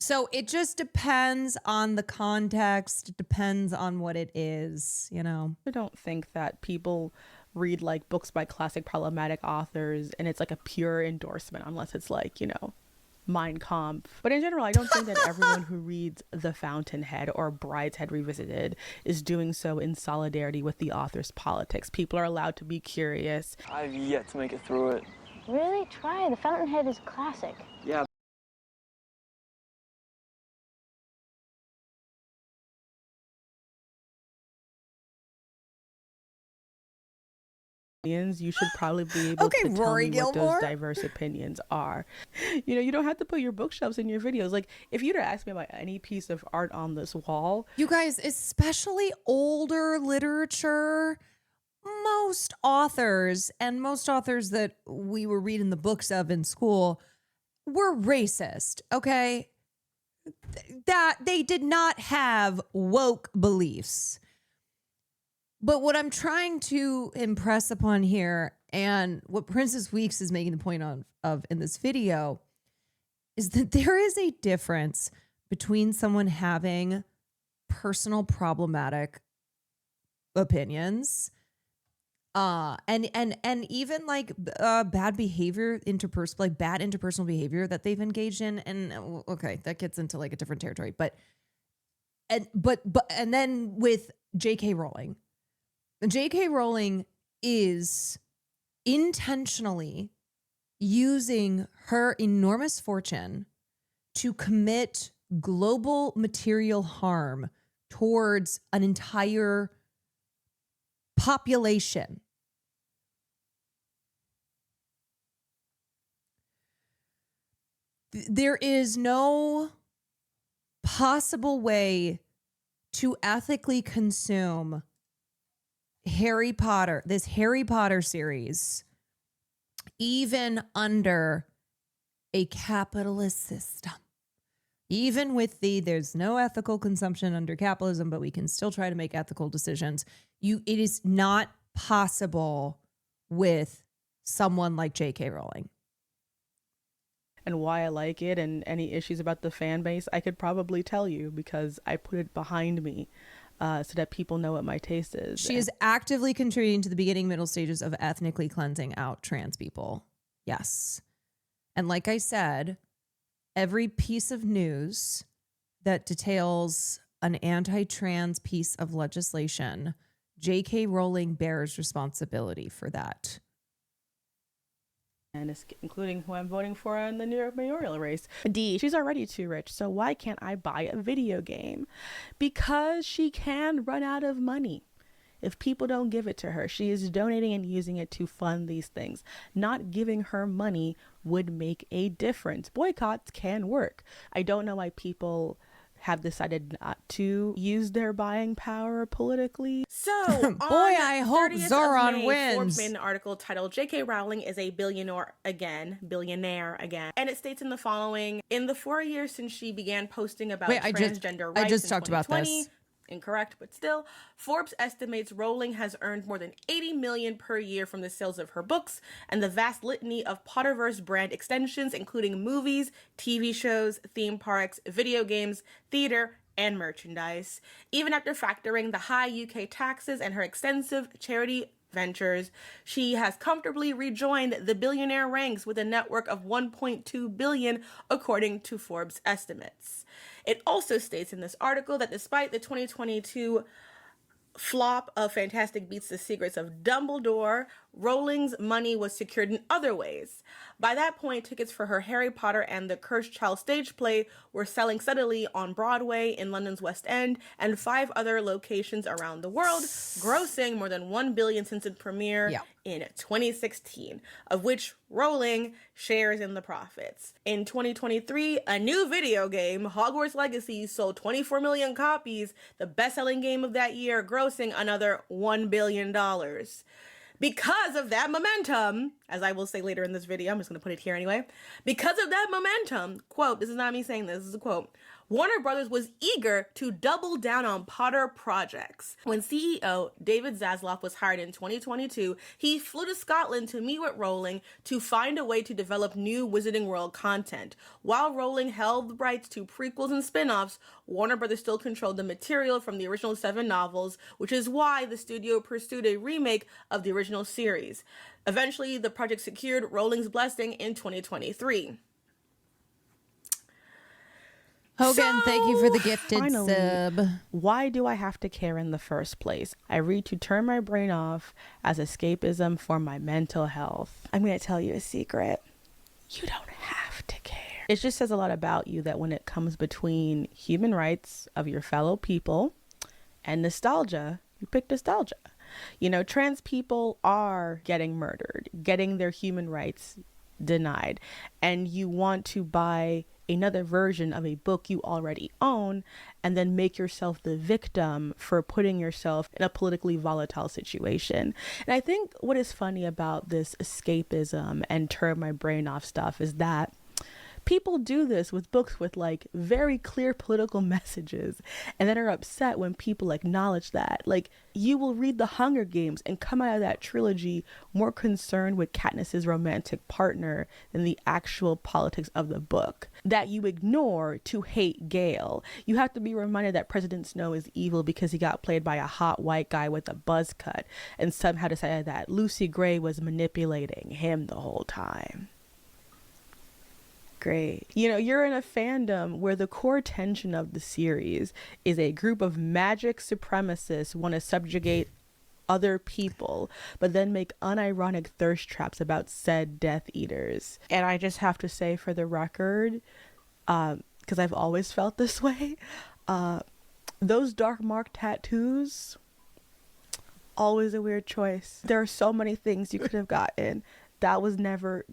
Speaker 1: So it just depends on the context. It depends on what it is, you know.
Speaker 4: I don't think that people read like books by classic problematic authors and it's like a pure endorsement, unless it's like, you know, Mein Kampf. But in general, I don't think that everyone who reads The Fountainhead or Brideshead Revisited is doing so in solidarity with the author's politics. People are allowed to be curious.
Speaker 6: I've yet to make it through it.
Speaker 7: Really? Try. The Fountainhead is classic.
Speaker 6: Yeah.
Speaker 4: You should probably be able
Speaker 1: Okay,
Speaker 4: to tell
Speaker 1: Rory
Speaker 4: me what
Speaker 1: Gilmore.
Speaker 4: those diverse opinions are. You know, you don't have to put your bookshelves in your videos. Like, if you'd asked me about any piece of art on this wall,
Speaker 1: You guys, especially older literature, most authors that we were reading the books of in school were racist, okay? That they did not have woke beliefs. But what I'm trying to impress upon here, and what Princess Weeks is making the point of in this video, is that there is a difference between someone having personal problematic opinions and even like bad behavior, bad interpersonal behavior that they've engaged in. And okay, that gets into like a different territory. But then with J.K. Rowling. J.K. Rowling is intentionally using her enormous fortune to commit global material harm towards an entire population. There is no possible way to ethically consume Harry Potter, this Harry Potter series, even under a capitalist system. Even with there's no ethical consumption under capitalism, but we can still try to make ethical decisions. It is not possible with someone like J.K. Rowling.
Speaker 4: and why I like it and any issues about the fan base, I could probably tell you because I put it behind me. So that people know what my taste is.
Speaker 1: She is actively contributing to the beginning, middle stages of ethnically cleansing out trans people. Yes. And like I said, every piece of news that details an anti-trans piece of legislation, J.K. Rowling bears responsibility for that.
Speaker 4: And it's including who I'm voting for in the New York mayoral race. D, she's already too rich, so why can't I buy a video game? Because she can run out of money. If people don't give it to her, she is donating and using it to fund these things. Not giving her money would make a difference. Boycotts can work. I don't know why people have decided not to use their buying power politically. So,
Speaker 1: Boy, I hope Zoran wins.
Speaker 4: Forbes made an article titled "J.K. Rowling is a billionaire again," and it states in the following: in the 4 years since she began posting about transgender rights,
Speaker 1: I just talked about this.
Speaker 4: Incorrect, but still, Forbes estimates Rowling has earned more than $80 million per year from the sales of her books and the vast litany of Potterverse brand extensions, including movies, TV shows, theme parks, video games, theater, and merchandise. Even after factoring the high UK taxes and her extensive charity ventures, she has comfortably rejoined the billionaire ranks with a network of $1.2 billion, according to Forbes estimates. It also states in this article that despite the 2022 flop of Fantastic Beasts: The Secrets of Dumbledore, Rowling's money was secured in other ways. By that point, tickets for her Harry Potter and the Cursed Child stage play were selling steadily on Broadway, in London's West End, and 5 other locations around the world, grossing more than $1 billion since its premiere in 2016, of which Rowling shares in the profits. In 2023, a new video game, Hogwarts Legacy, sold 24 million copies, the best-selling game of that year, grossing another $1 billion. Because of that momentum, as I will say later in this video, I'm just going to put it here anyway. Because of that momentum, quote, this is not me saying this is a quote, Warner Brothers was eager to double down on Potter projects. When CEO David Zaslav was hired in 2022, he flew to Scotland to meet with Rowling to find a way to develop new Wizarding World content. While Rowling held the rights to prequels and spin-offs, Warner Brothers still controlled the material from the original 7 novels, which is why the studio pursued a remake of the original series. Eventually, the project secured Rowling's blessing in 2023.
Speaker 1: Hogan, thank you for the gifted sub.
Speaker 4: Why do I have to care in the first place? I read to turn my brain off as escapism for my mental health. I'm going to tell you a secret. You don't have to care. It just says a lot about you that when it comes between human rights of your fellow people and nostalgia, you pick nostalgia. You know, trans people are getting murdered, getting their human rights denied, and you want to buy another version of a book you already own and then make yourself the victim for putting yourself in a politically volatile situation. And I think what is funny about this escapism and turn my brain off stuff is that people do this with books with like very clear political messages and then are upset when people acknowledge that. Like, you will read The Hunger Games and come out of that trilogy more concerned with Katniss's romantic partner than the actual politics of the book that you ignore to hate Gale. You have to be reminded that President Snow is evil because he got played by a hot white guy with a buzz cut and somehow decided that Lucy Gray was manipulating him the whole time. Great. You know, you're in a fandom where the core tension of the series is a group of magic supremacists want to subjugate other people, but then make unironic thirst traps about said Death Eaters. And I just have to say for the record, because I've always felt this way, those dark mark tattoos, always a weird choice. There are so many things you could have gotten. That was never...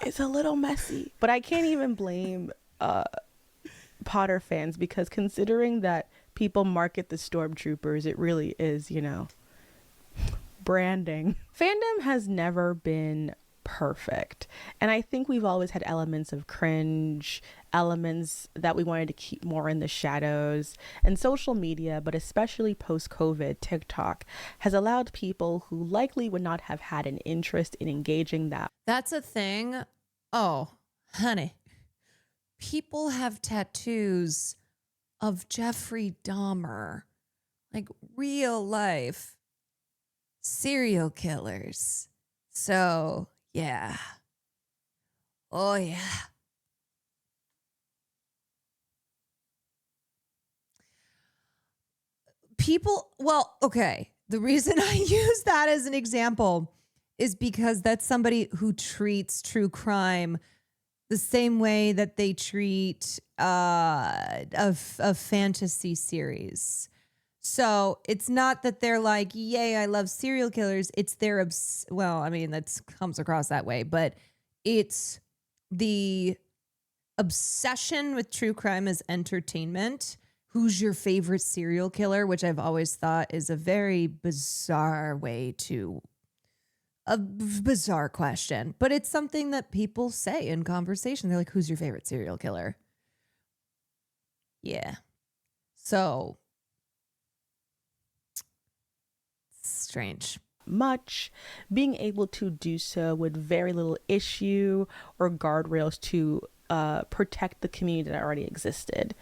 Speaker 4: It's a little messy, but I can't even blame Potter fans, because considering that people market the stormtroopers, it really is, you know, branding. Fandom has never been perfect, and I think we've always had elements of cringe, elements that we wanted to keep more in the shadows, and social media, but especially post-COVID, TikTok has allowed people who likely would not have had an interest in engaging that.
Speaker 1: That's a thing. Oh, honey. People have tattoos of Jeffrey Dahmer, like real life serial killers. So, yeah. Oh, yeah. People, well, okay. The reason I use that as an example is because that's somebody who treats true crime the same way that they treat a fantasy series. So it's not that they're like, yay, I love serial killers. It's their, well, I mean, that comes across that way, but it's the obsession with true crime as entertainment. Who's your favorite serial killer? Which I've always thought is a very bizarre way to, a bizarre question, but it's something that people say in conversation. They're like, who's your favorite serial killer? Yeah. So strange.
Speaker 4: Much, being able to do so with very little issue or guardrails to protect the community that already existed.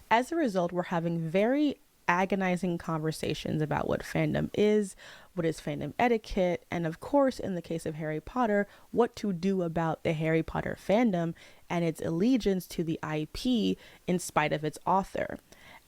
Speaker 4: As a result, we're having very agonizing conversations about what fandom is, what is fandom etiquette, and of course, in the case of Harry Potter, what to do about the Harry Potter fandom and its allegiance to the IP in spite of its author.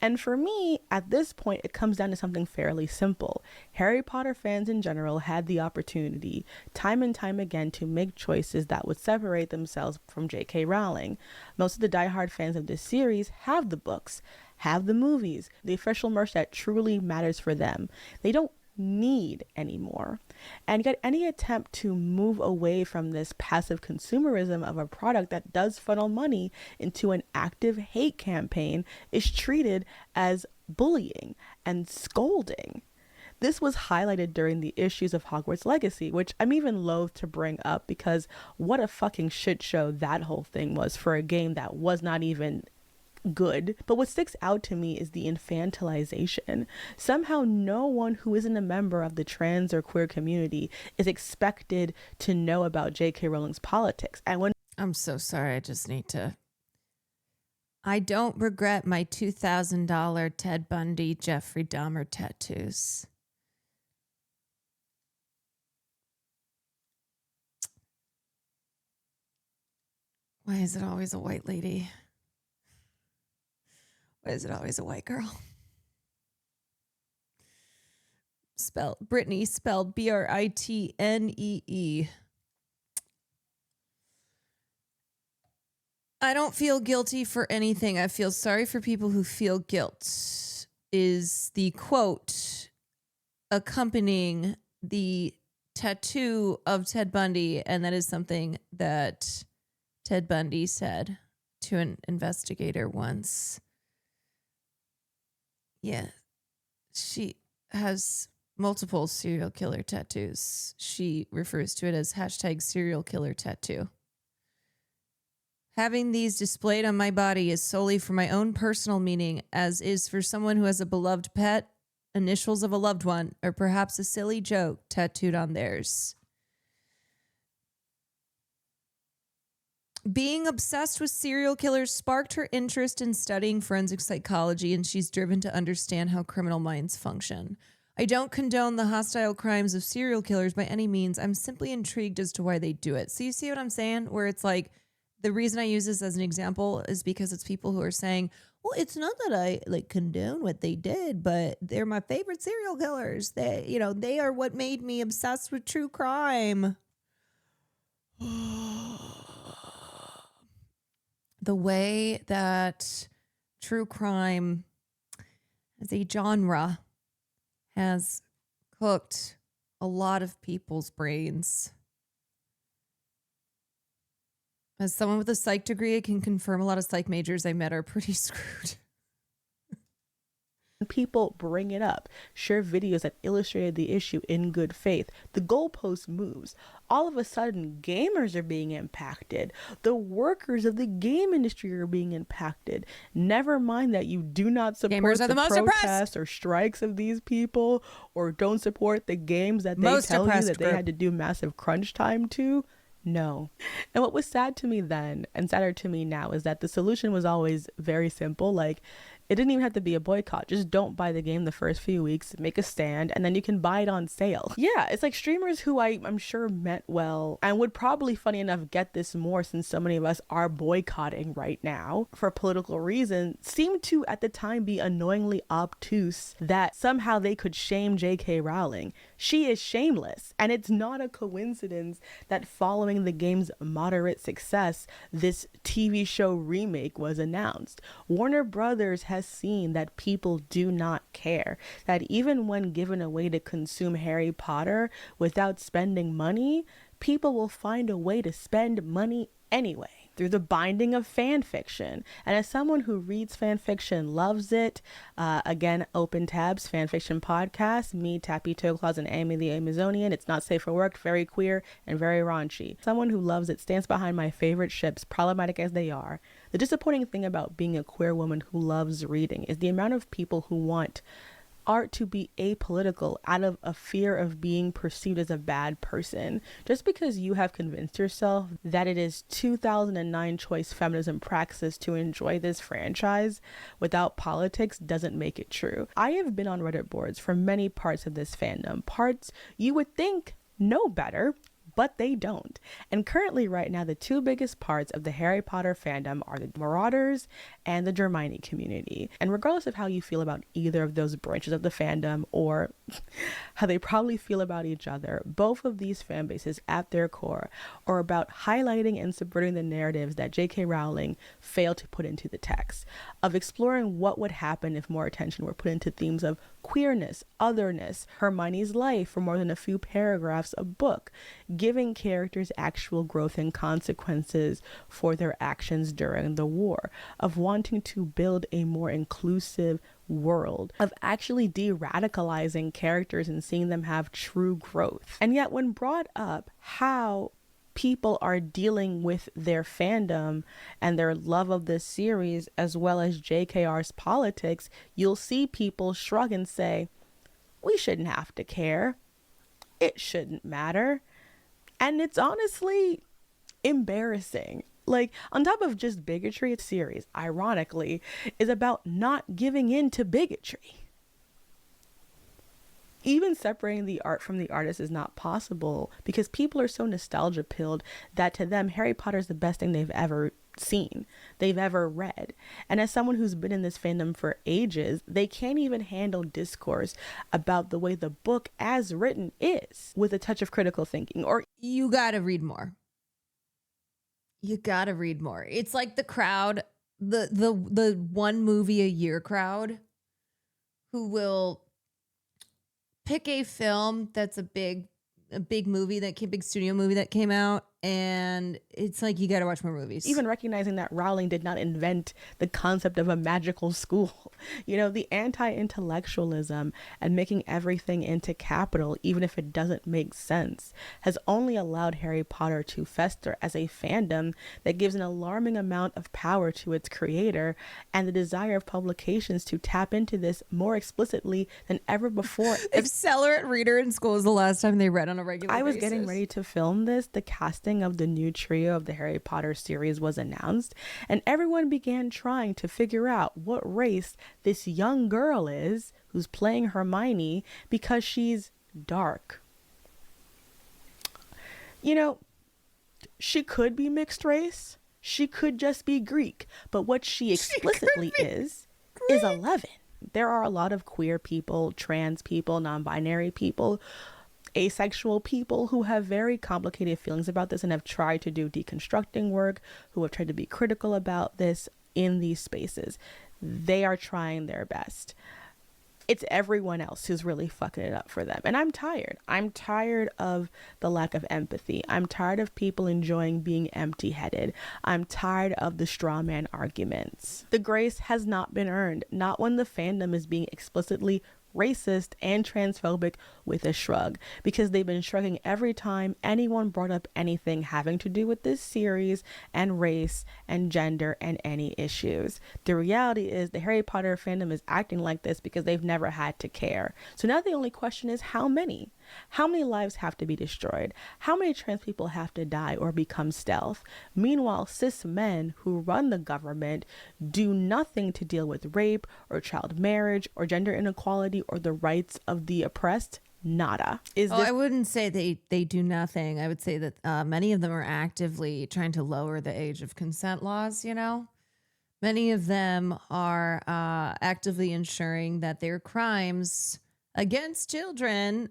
Speaker 4: And for me, at this point, it comes down to something fairly simple. Harry Potter fans in general had the opportunity, time and time again, to make choices that would separate themselves from J.K. Rowling. Most of the diehard fans of this series have the books, have the movies, the official merch that truly matters for them. They don't need anymore. And yet any attempt to move away from this passive consumerism of a product that does funnel money into an active hate campaign is treated as bullying and scolding. This was highlighted during the issues of Hogwarts Legacy, which I'm even loath to bring up because what a fucking shit show that whole thing was for a game that was not even good. But what sticks out to me is the infantilization. Somehow no one who isn't a member of the trans or queer community is expected to know about J.K. Rowling's politics. And when
Speaker 1: I'm so sorry. I don't regret my $2,000 Ted Bundy, Jeffrey Dahmer tattoos. Why is it always a white lady? Why is it always a white girl? Brittany spelled Britnee. I don't feel guilty for anything. I feel sorry for people who feel guilt, is the quote accompanying the tattoo of Ted Bundy. And that is something that Ted Bundy said to an investigator once. Yeah, she has multiple serial killer tattoos. She refers to it as hashtag serial killer tattoo. Having these displayed on my body is solely for my own personal meaning, as is for someone who has a beloved pet, initials of a loved one, or perhaps a silly joke tattooed on theirs. Being obsessed with serial killers sparked her interest in studying forensic psychology, and she's driven to understand how criminal minds function. I don't condone the hostile crimes of serial killers by any means. I'm simply intrigued as to why they do it. So you see what I'm saying? Where it's like, the reason I use this as an example is because it's people who are saying, well, it's not that I like condone what they did, but they're my favorite serial killers. They are what made me obsessed with true crime. The way that true crime as a genre has cooked a lot of people's brains. As someone with a psych degree, I can confirm a lot of psych majors I met are pretty screwed.
Speaker 4: people bring it up, share videos that illustrated the issue in good faith, the goalpost moves. All of a sudden, gamers are being impacted. The workers of the game industry are being impacted. Never mind that you do not support
Speaker 1: Gamers are the most
Speaker 4: protests or strikes of these people, or don't support the games that they tell you that they had to do massive crunch time to. No. And what was sad to me then and sadder to me now is that the solution was always very simple. Like, It didn't even have to be a boycott. Just don't buy the game the first few weeks, make a stand, and then you can buy it on sale. Yeah, it's like streamers who I'm sure meant well and would probably, funny enough, get this more since so many of us are boycotting right now for political reasons, seemed to at the time be annoyingly obtuse that somehow they could shame J.K. Rowling. She is shameless, and it's not a coincidence that following the game's moderate success, this TV show remake was announced. Warner Brothers has seen that people do not care, that even when given a way to consume Harry Potter without spending money, people will find a way to spend money anyway through the binding of fan fiction. And as someone who reads fan fiction, loves it, again, open tabs, fan fiction podcast, me, Tappy Toeclaws, and Amy the Amazonian. It's not safe for work, very queer, and very raunchy. Someone who loves it, stands behind my favorite ships, problematic as they are. The disappointing thing about being a queer woman who loves reading is the amount of people who want art to be apolitical out of a fear of being perceived as a bad person. Just because you have convinced yourself that it is 2009 choice feminism praxis to enjoy this franchise without politics doesn't make it true. I have been on Reddit boards for many parts of this fandom, parts you would think know better, but they don't. And currently right now, the two biggest parts of the Harry Potter fandom are the Marauders and the Hermione community. And regardless of how you feel about either of those branches of the fandom or how they probably feel about each other, both of these fan bases at their core are about highlighting and subverting the narratives that J.K. Rowling failed to put into the text, of exploring what would happen if more attention were put into themes of queerness, otherness, Hermione's life for more than a few paragraphs a book, giving characters actual growth and consequences for their actions during the war, of wanting to build a more inclusive world, of actually de-radicalizing characters and seeing them have true growth. And yet when brought up how people are dealing with their fandom and their love of this series as well as JKR's politics, you'll see people shrug and say, we shouldn't have to care. It shouldn't matter. And it's honestly embarrassing. Like, on top of just bigotry, the series, ironically, is about not giving in to bigotry. Even separating the art from the artist is not possible because people are so nostalgia pilled that to them, Harry Potter is the best thing they've ever seen, they've ever read. And as someone who's been in this fandom for ages, they can't even handle discourse about the way the book as written is with a touch of critical thinking. Or
Speaker 1: you gotta read more. You gotta read more. It's like the crowd, the one movie a year crowd who will pick a film that's a big movie that came, big studio movie that came out, and it's like you got to watch more movies.
Speaker 4: Even recognizing that Rowling did not invent the concept of a magical school. You know, the anti-intellectualism and making everything into capital, even if it doesn't make sense, has only allowed Harry Potter to fester as a fandom that gives an alarming amount of power to its creator, and the desire of publications to tap into this more explicitly than ever before.
Speaker 1: If Celerate Reader in school was the last time they read on a regular
Speaker 4: I was
Speaker 1: basis.
Speaker 4: getting ready to film this, the casting of the new trio of the Harry Potter series was announced, and everyone began trying to figure out what race this young girl is who's playing Hermione because she's dark. You know, she could be mixed race. She could just be Greek. But what she explicitly is 11. There are a lot of queer people, trans people, non-binary people, asexual people who have very complicated feelings about this and have tried to do deconstructing work, who have tried to be critical about this in these spaces. They are trying their best. It's everyone else who's really fucking it up for them. And I'm tired. I'm tired of the lack of empathy. I'm tired of people enjoying being empty-headed. I'm tired of the straw man arguments. The grace has not been earned, not when the fandom is being explicitly racist and transphobic with a shrug, because they've been shrugging every time anyone brought up anything having to do with this series and race and gender and any issues. The reality is the Harry Potter fandom is acting like this because they've never had to care. So now the only question is how many? How many lives have to be destroyed? How many trans people have to die or become stealth? Meanwhile, cis men who run the government do nothing to deal with rape or child marriage or gender inequality or the rights of the oppressed. Nada.
Speaker 1: I wouldn't say they do nothing. I would say that many of them are actively trying to lower the age of consent laws, you know? Many of them are actively ensuring that their crimes against children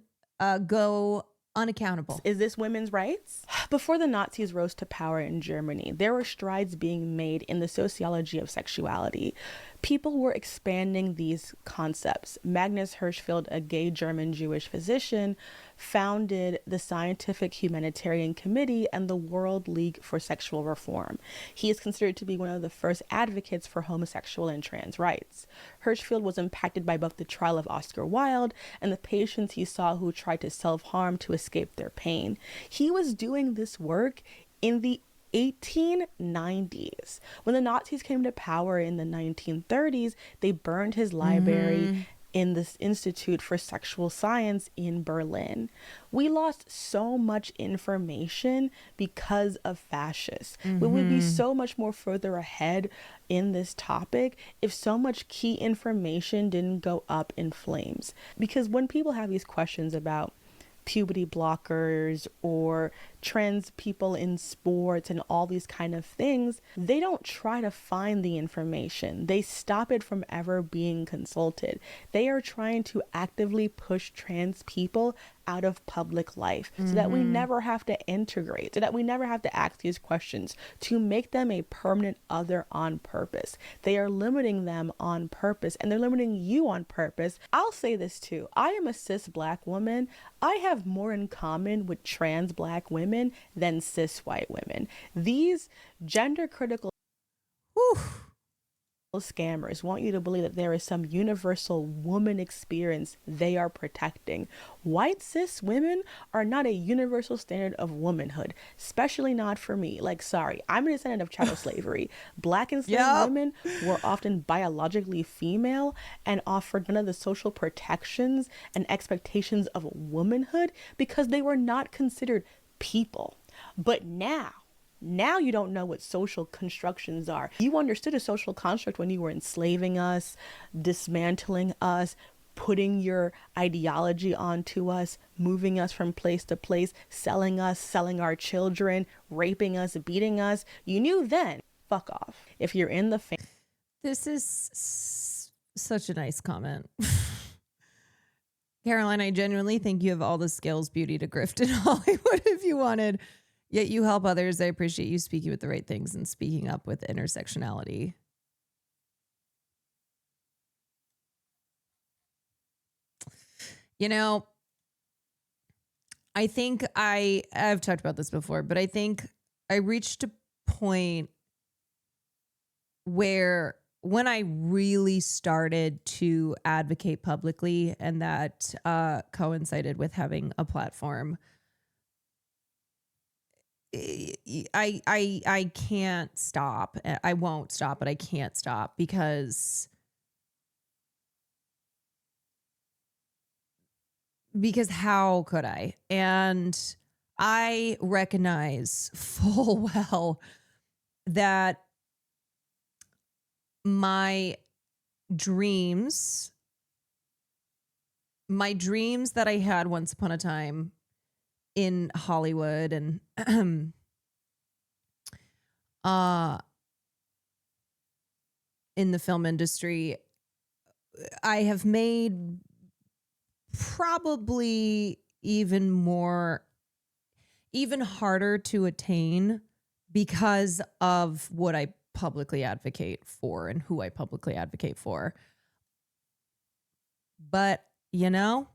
Speaker 1: go unaccountable.
Speaker 4: Is this women's rights? Before the Nazis rose to power in Germany, there were strides being made in the sociology of sexuality. People were expanding these concepts. Magnus Hirschfeld, a gay German Jewish physician, founded the Scientific Humanitarian Committee and the World League for Sexual Reform. He is considered to be one of the first advocates for homosexual and trans rights. Hirschfeld was impacted by both the trial of Oscar Wilde and the patients he saw who tried to self-harm to escape their pain. He was doing this work in the 1890s. When the Nazis came to power in the 1930s, they burned his library in this Institute for Sexual Science in Berlin. We lost so much information because of fascists. We would be so much more further ahead in this topic if so much key information didn't go up in flames. Because when people have these questions about puberty blockers or trans people in sports and all these kind of things, they don't try to find the information. They stop it from ever being consulted. They are trying to actively push trans people out of public life so that we never have to integrate, so that we never have to ask these questions, to make them a permanent other on purpose. They are limiting them on purpose, and they're limiting you on purpose. I'll say this too. I am a cis Black woman. I have more in common with trans Black women than cis white women. These gender critical scammers want you to believe that there is some universal woman experience they are protecting. White cis women are not a universal standard of womanhood, especially not for me. Like, sorry, I'm a descendant of chattel slavery. Black enslaved women were often biologically female and offered none of the social protections and expectations of womanhood because they were not considered people. But now you don't know what social constructions are. You understood a social construct when you were enslaving us, dismantling us, putting your ideology onto us, moving us from place to place, selling us, selling our children, raping us, beating us. You knew then. Fuck off. If you're in the
Speaker 1: This is such a nice comment. Caroline, I genuinely think you have all the skills, beauty to grift in Hollywood if you wanted. Yet you help others. I appreciate you speaking with the right things and speaking up with intersectionality. You know, I think I've talked about this before, but I think I reached a point where when I really started to advocate publicly, and that coincided with having a platform, I can't stop. I won't stop, but I can't stop because how could I? And I recognize full well that my dreams that I had once upon a time in Hollywood and in the film industry, I have made probably even harder to attain because of what I publicly advocate for and who I publicly advocate for. But, you know,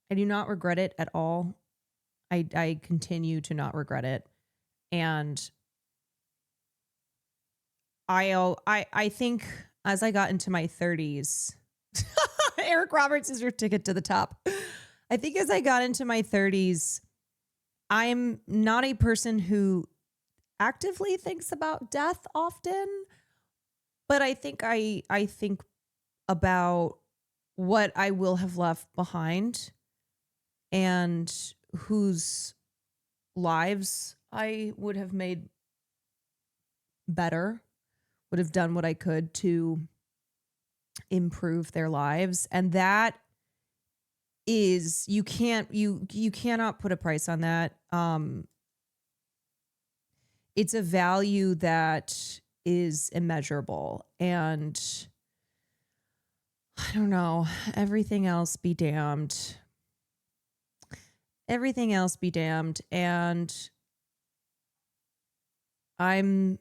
Speaker 1: I do not regret it at all. I continue to not regret it. And I think as I got into my 30s, Eric Roberts is your ticket to the top. I think as I got into my 30s, I'm not a person who actively thinks about death often, but I think I think about what I will have left behind and whose lives I would have made better, would have done what I could to improve their lives. And that is, you cannot put a price on that. It's a value that is immeasurable. And I don't know, everything else be damned. Everything else be damned. And I'm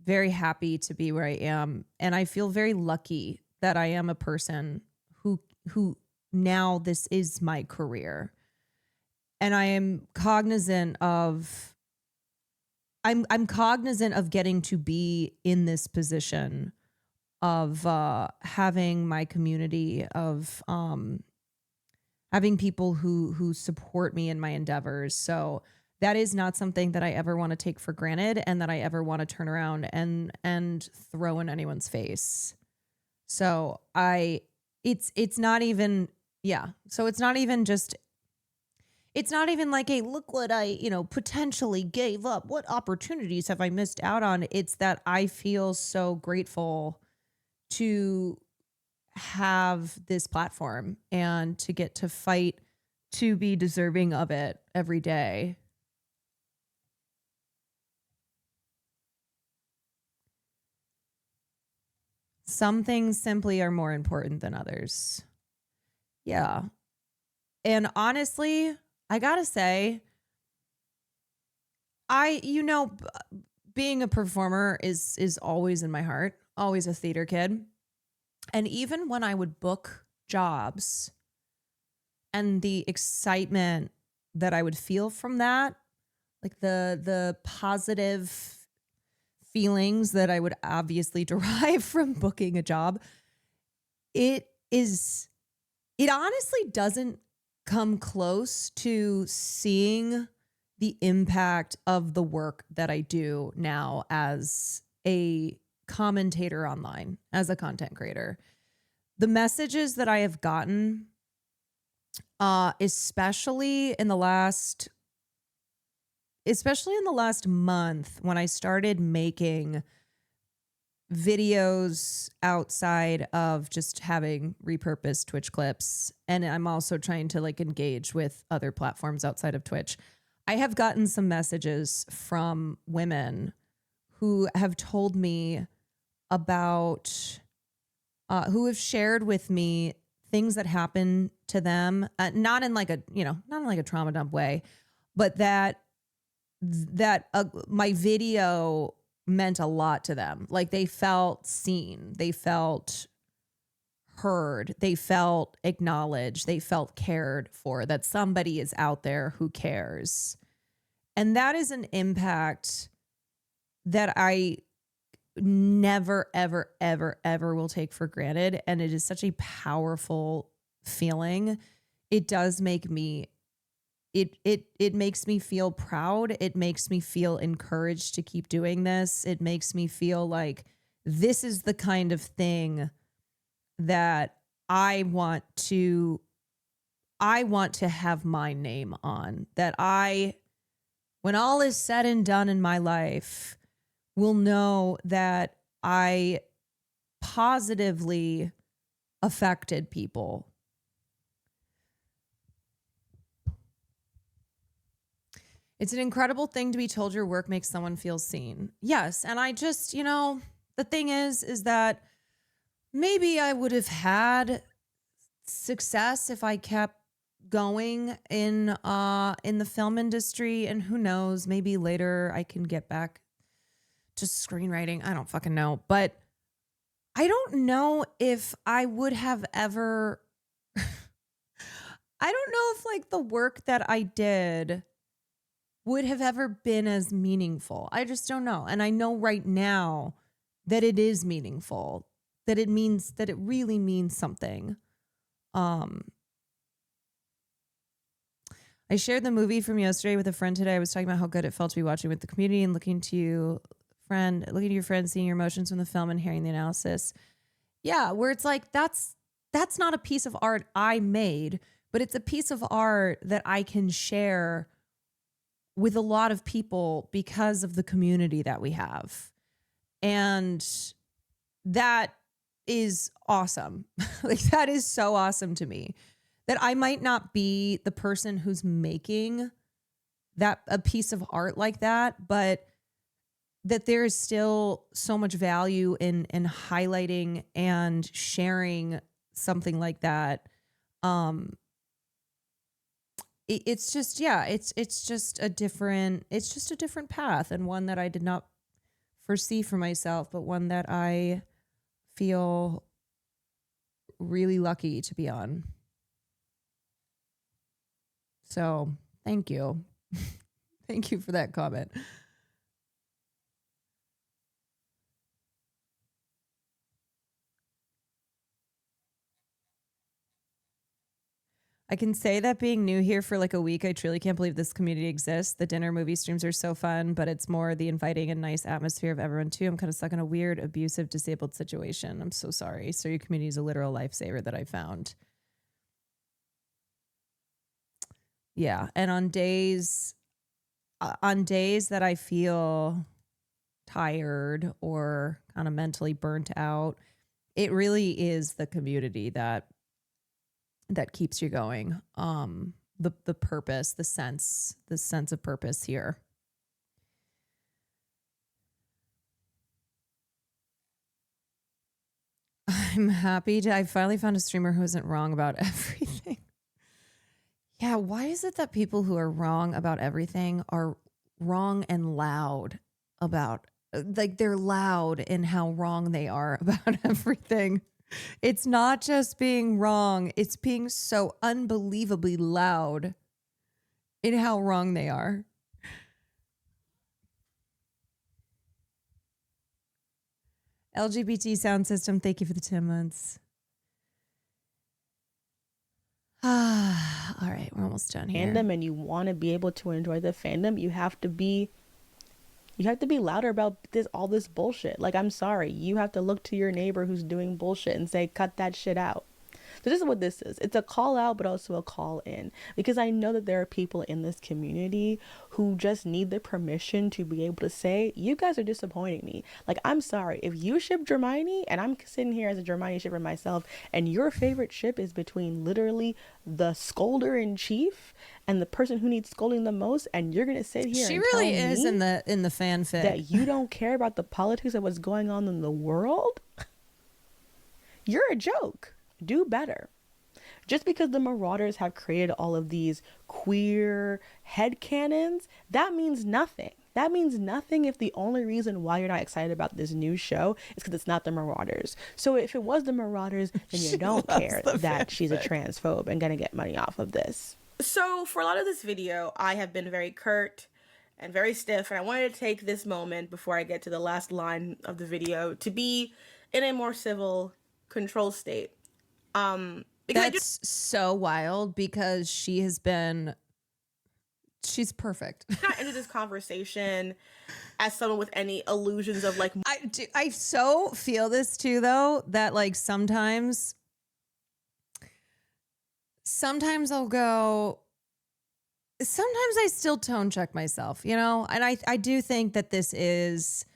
Speaker 1: very happy to be where I am. And I feel very lucky that I am a person who now this is my career. And I am cognizant of I'm cognizant of getting to be in this position of having my community, of having people who support me in my endeavors. So that is not something that I ever want to take for granted and that I ever want to turn around and throw in anyone's face. So it's not even, yeah. So it's not even like, hey, look what I, potentially gave up. What opportunities have I missed out on? It's that I feel so grateful to have this platform and to get to fight to be deserving of it every day. Some things simply are more important than others. Yeah. And honestly, I gotta say, being a performer is always in my heart, always a theater kid. And even when I would book jobs and the excitement that I would feel from that, like the positive feelings that I would obviously derive from booking a job, it honestly doesn't come close to seeing the impact of the work that I do now as a commentator online, as a content creator. The messages that I have gotten, especially in the last month, when I started making videos outside of just having repurposed Twitch clips, and I'm also trying to engage with other platforms outside of Twitch, I have gotten some messages from women who have told me about, who have shared with me things that happen to them, not in like a trauma dump way, but that my video meant a lot to them. Like, they felt seen, they felt heard, they felt acknowledged, they felt cared for, that somebody is out there who cares. And that is an impact that I never, ever, ever, ever will take for granted. And it is such a powerful feeling. It does make me, it makes me feel proud. It makes me feel encouraged to keep doing this. It makes me feel like this is the kind of thing that I want to have my name on, that when all is said and done in my life, will know that I positively affected people. It's an incredible thing to be told your work makes someone feel seen. Yes. And I just, the thing is that maybe I would have had success if I kept going in the film industry, and who knows, maybe later I can get back to screenwriting. I don't fucking know. But I don't know if I would have ever, I don't know if the work that I did would have ever been as meaningful. I just don't know. And I know right now that it is meaningful, that it really means something. I shared the movie from yesterday with a friend today. I was talking about how good it felt to be watching with the community and looking to your friend, seeing your emotions from the film and hearing the analysis. Yeah, where it's like, that's not a piece of art I made, but it's a piece of art that I can share with a lot of people because of the community that we have. And that is awesome. Like, that is so awesome to me, that I might not be the person who's making that a piece of art like that, but that there is still so much value in highlighting and sharing something like that. It's just, yeah, it's just a different path, and one that I did not foresee for myself, but one that I feel really lucky to be on. So thank you. Thank you for that comment. I can say that being new here for like a week, I truly can't believe this community exists. The dinner movie streams are so fun, but it's more the inviting and nice atmosphere of everyone too. I'm kind of stuck in a weird, abusive, disabled situation. I'm so sorry. So your community is a literal lifesaver that I found. Yeah. And on days that I feel tired or kind of mentally burnt out, it really is the community that keeps you going. The purpose, the sense of purpose here. I'm happy I finally found a streamer who isn't wrong about everything. Yeah, why is it that people who are wrong about everything are wrong and loud about, like, they're loud in how wrong they are about everything? It's not just being wrong, it's being so unbelievably loud in how wrong they are. LGBT sound system, thank you for the 10 months. All right, we're almost done here.
Speaker 4: Fandom, and you want to be able to enjoy the fandom, you have to be louder about all this bullshit. Like, I'm sorry, you have to look to your neighbor who's doing bullshit and say, cut that shit out. So this is what this is. It's a call out, but also a call in, because I know that there are people in this community who just need the permission to be able to say, you guys are disappointing me. Like, I'm sorry, if you ship Hermione and I'm sitting here as a Hermione shipper myself, and your favorite ship is between literally the scolder in chief and the person who needs scolding the most, and you're gonna sit here
Speaker 1: she
Speaker 4: and
Speaker 1: really
Speaker 4: tell
Speaker 1: is
Speaker 4: me
Speaker 1: in the fanfic
Speaker 4: that you don't care about the politics of what's going on in the world, you're a joke. Do better. Just because the Marauders have created all of these queer headcanons, that means nothing. That means nothing if the only reason why you're not excited about this new show is because it's not the Marauders. So if it was the Marauders, then you don't care that she's a transphobe and gonna get money off of this. So for a lot of this video, I have been very curt and very stiff, and I wanted to take this moment before I get to the last line of the video to be in a more civil control state.
Speaker 1: That's so wild, because she's perfect.
Speaker 4: I ended this conversation as someone with any illusions of like.
Speaker 1: I so feel this too, though, that like sometimes I'll go. Sometimes I still tone check myself, you know, and I do think that this is.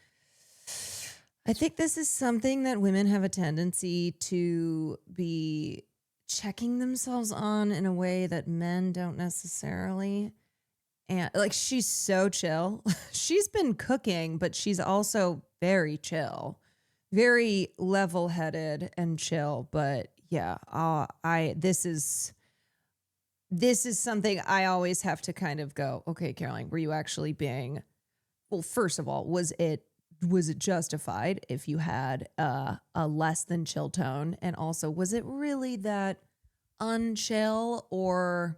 Speaker 1: I think this is something that women have a tendency to be checking themselves on in a way that men don't necessarily. And like, she's so chill. She's been cooking, but she's also very chill, very level-headed and chill. But yeah, this is something I always have to kind of go, okay, Caroline, were you actually being, well, first of all, was it justified if you had a less than chill tone? And also, was it really that unchill or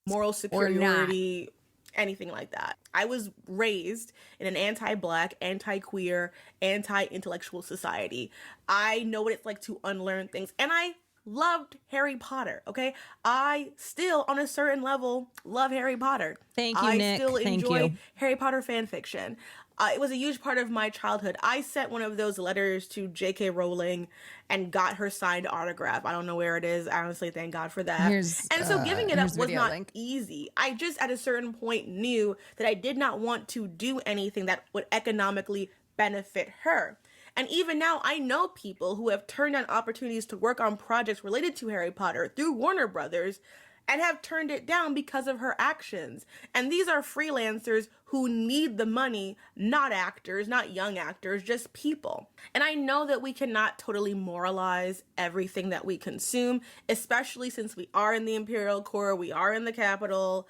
Speaker 4: moral superiority, anything like that? I was raised in an anti-black, anti-queer, anti-intellectual society. I know what it's like to unlearn things, and I loved Harry Potter, okay? I still, on a certain level, love Harry Potter.
Speaker 1: Thank you, Nick.
Speaker 4: I still
Speaker 1: Thank
Speaker 4: enjoy
Speaker 1: you.
Speaker 4: Harry Potter fan fiction. It was a huge part of my childhood. I sent one of those letters to J.K. Rowling and got her signed autograph. I don't know where it is. Honestly, thank God for that. And so giving it up was not easy. I just at a certain point knew that I did not want to do anything that would economically benefit her. And even now, I know people who have turned down opportunities to work on projects related to Harry Potter through Warner Brothers and have turned it down because of her actions. And these are freelancers who need the money, not actors, not young actors, just people. And I know that we cannot totally moralize everything that we consume, especially since we are in the Imperial Core, we are in the Capitol.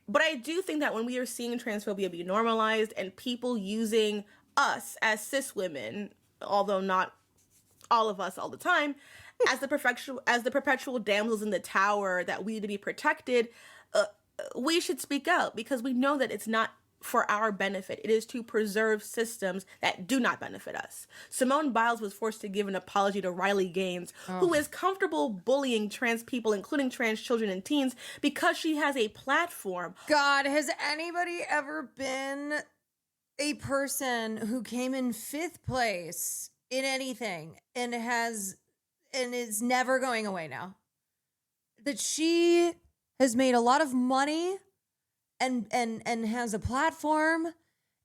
Speaker 4: But I do think that when we are seeing transphobia be normalized and people using us as cis women, although not all of us all the time, as the perpetual damsels in the tower that we need to be protected, we should speak out because we know that it's not for our benefit. It is to preserve systems that do not benefit us. Simone Biles was forced to give an apology to Riley Gaines, who is comfortable bullying trans people, including trans children and teens, because she has a platform.
Speaker 1: God, has anybody ever been a person who came in 5th place in anything and is never going away now? That she has made a lot of money and has a platform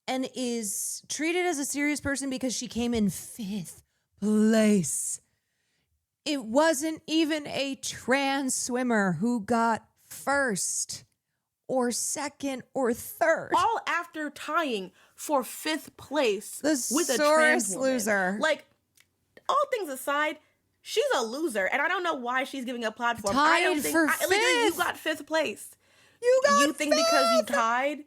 Speaker 1: and is treated as a serious person because she came in 5th place. It wasn't even a trans swimmer who got 1st or 2nd or 3rd.
Speaker 4: All after tying for 5th place with a trans
Speaker 1: sorest
Speaker 4: woman.
Speaker 1: loser.
Speaker 4: Like, all things aside, she's a loser, and I don't know why she's giving a platform. I don't think
Speaker 1: for
Speaker 4: literally, you
Speaker 1: 5th.
Speaker 4: got 5th place.
Speaker 1: You
Speaker 4: think because you tied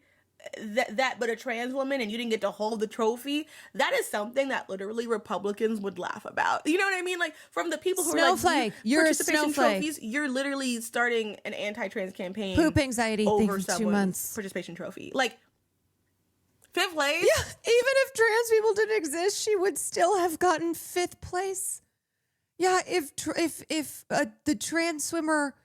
Speaker 4: that but a trans woman and you didn't get to hold the trophy, that is something that literally Republicans would laugh about. You know what I mean? Like, from the people who
Speaker 1: Snowflake.
Speaker 4: are like,
Speaker 1: You're a
Speaker 4: participation
Speaker 1: snowflake.
Speaker 4: trophies, you're literally starting an anti-trans campaign.
Speaker 1: Poop anxiety.
Speaker 4: Over
Speaker 1: Thank you, 2
Speaker 4: someone's
Speaker 1: months.
Speaker 4: participation trophy. Like, 5th place?
Speaker 1: Yeah, even if trans people didn't exist, she would still have gotten 5th place. Yeah, if the trans swimmer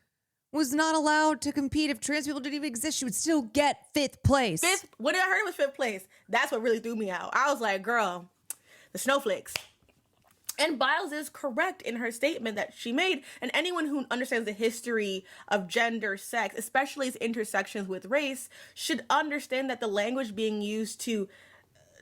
Speaker 1: was not allowed to compete, if trans people didn't even exist, she would still get 5th place.
Speaker 4: When I heard it was 5th place, that's what really threw me out. I was like, girl, the snowflakes. And Biles is correct in her statement that she made, and anyone who understands the history of gender, sex, especially its intersections with race, should understand that the language being used to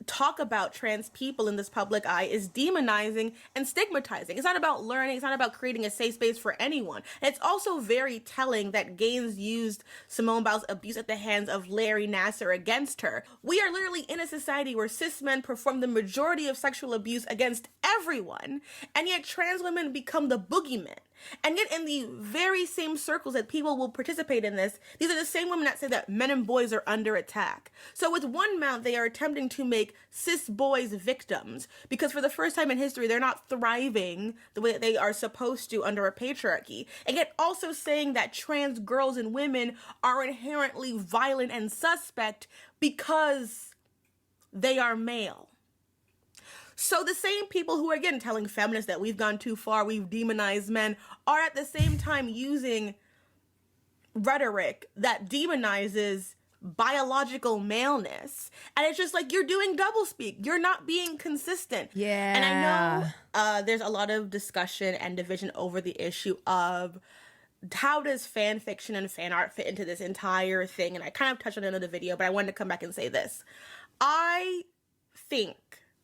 Speaker 4: talk about trans people in this public eye is demonizing and stigmatizing. It's not about learning. It's not about creating a safe space for anyone. And it's also very telling that Gaines used Simone Biles' abuse at the hands of Larry Nassar against her. We are literally in a society where cis men perform the majority of sexual abuse against everyone, and yet trans women become the boogeymen. And yet in the very same circles that people will participate in this, these are the same women that say that men and boys are under attack. So with one mouth, they are attempting to make cis boys victims because for the first time in history, they're not thriving the way that they are supposed to under a patriarchy. And yet also saying that trans girls and women are inherently violent and suspect because they are male. So the same people who are, again, telling feminists that we've gone too far, we've demonized men, are at the same time using rhetoric that demonizes biological maleness. And it's just like, you're doing doublespeak. You're not being consistent.
Speaker 1: Yeah.
Speaker 4: And I know there's a lot of discussion and division over the issue of how does fan fiction and fan art fit into this entire thing? And I kind of touched on it in the video, but I wanted to come back and say this. I think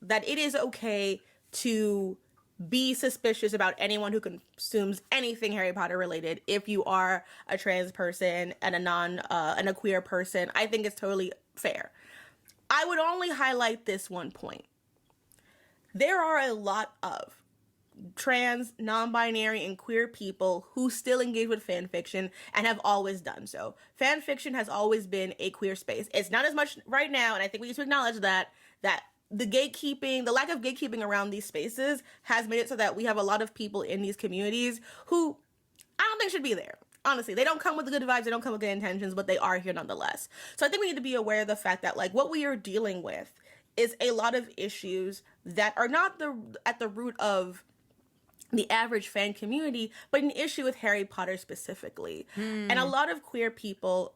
Speaker 4: that it is okay to be suspicious about anyone who consumes anything Harry Potter related if you are a trans person and a queer person. I think it's totally fair. I would only highlight this one point. There are a lot of trans, non-binary, and queer people who still engage with fan fiction and have always done so. Fan fiction has always been a queer space. It's not as much right now, and I think we need to acknowledge that the lack of gatekeeping around these spaces has made it so that we have a lot of people in these communities who I don't think should be there. Honestly, they don't come with the good vibes, they don't come with good intentions, but they are here nonetheless. So I think we need to be aware of the fact that, like, what we are dealing with is a lot of issues that are not at the root of the average fan community, but an issue with Harry Potter specifically. And a lot of queer people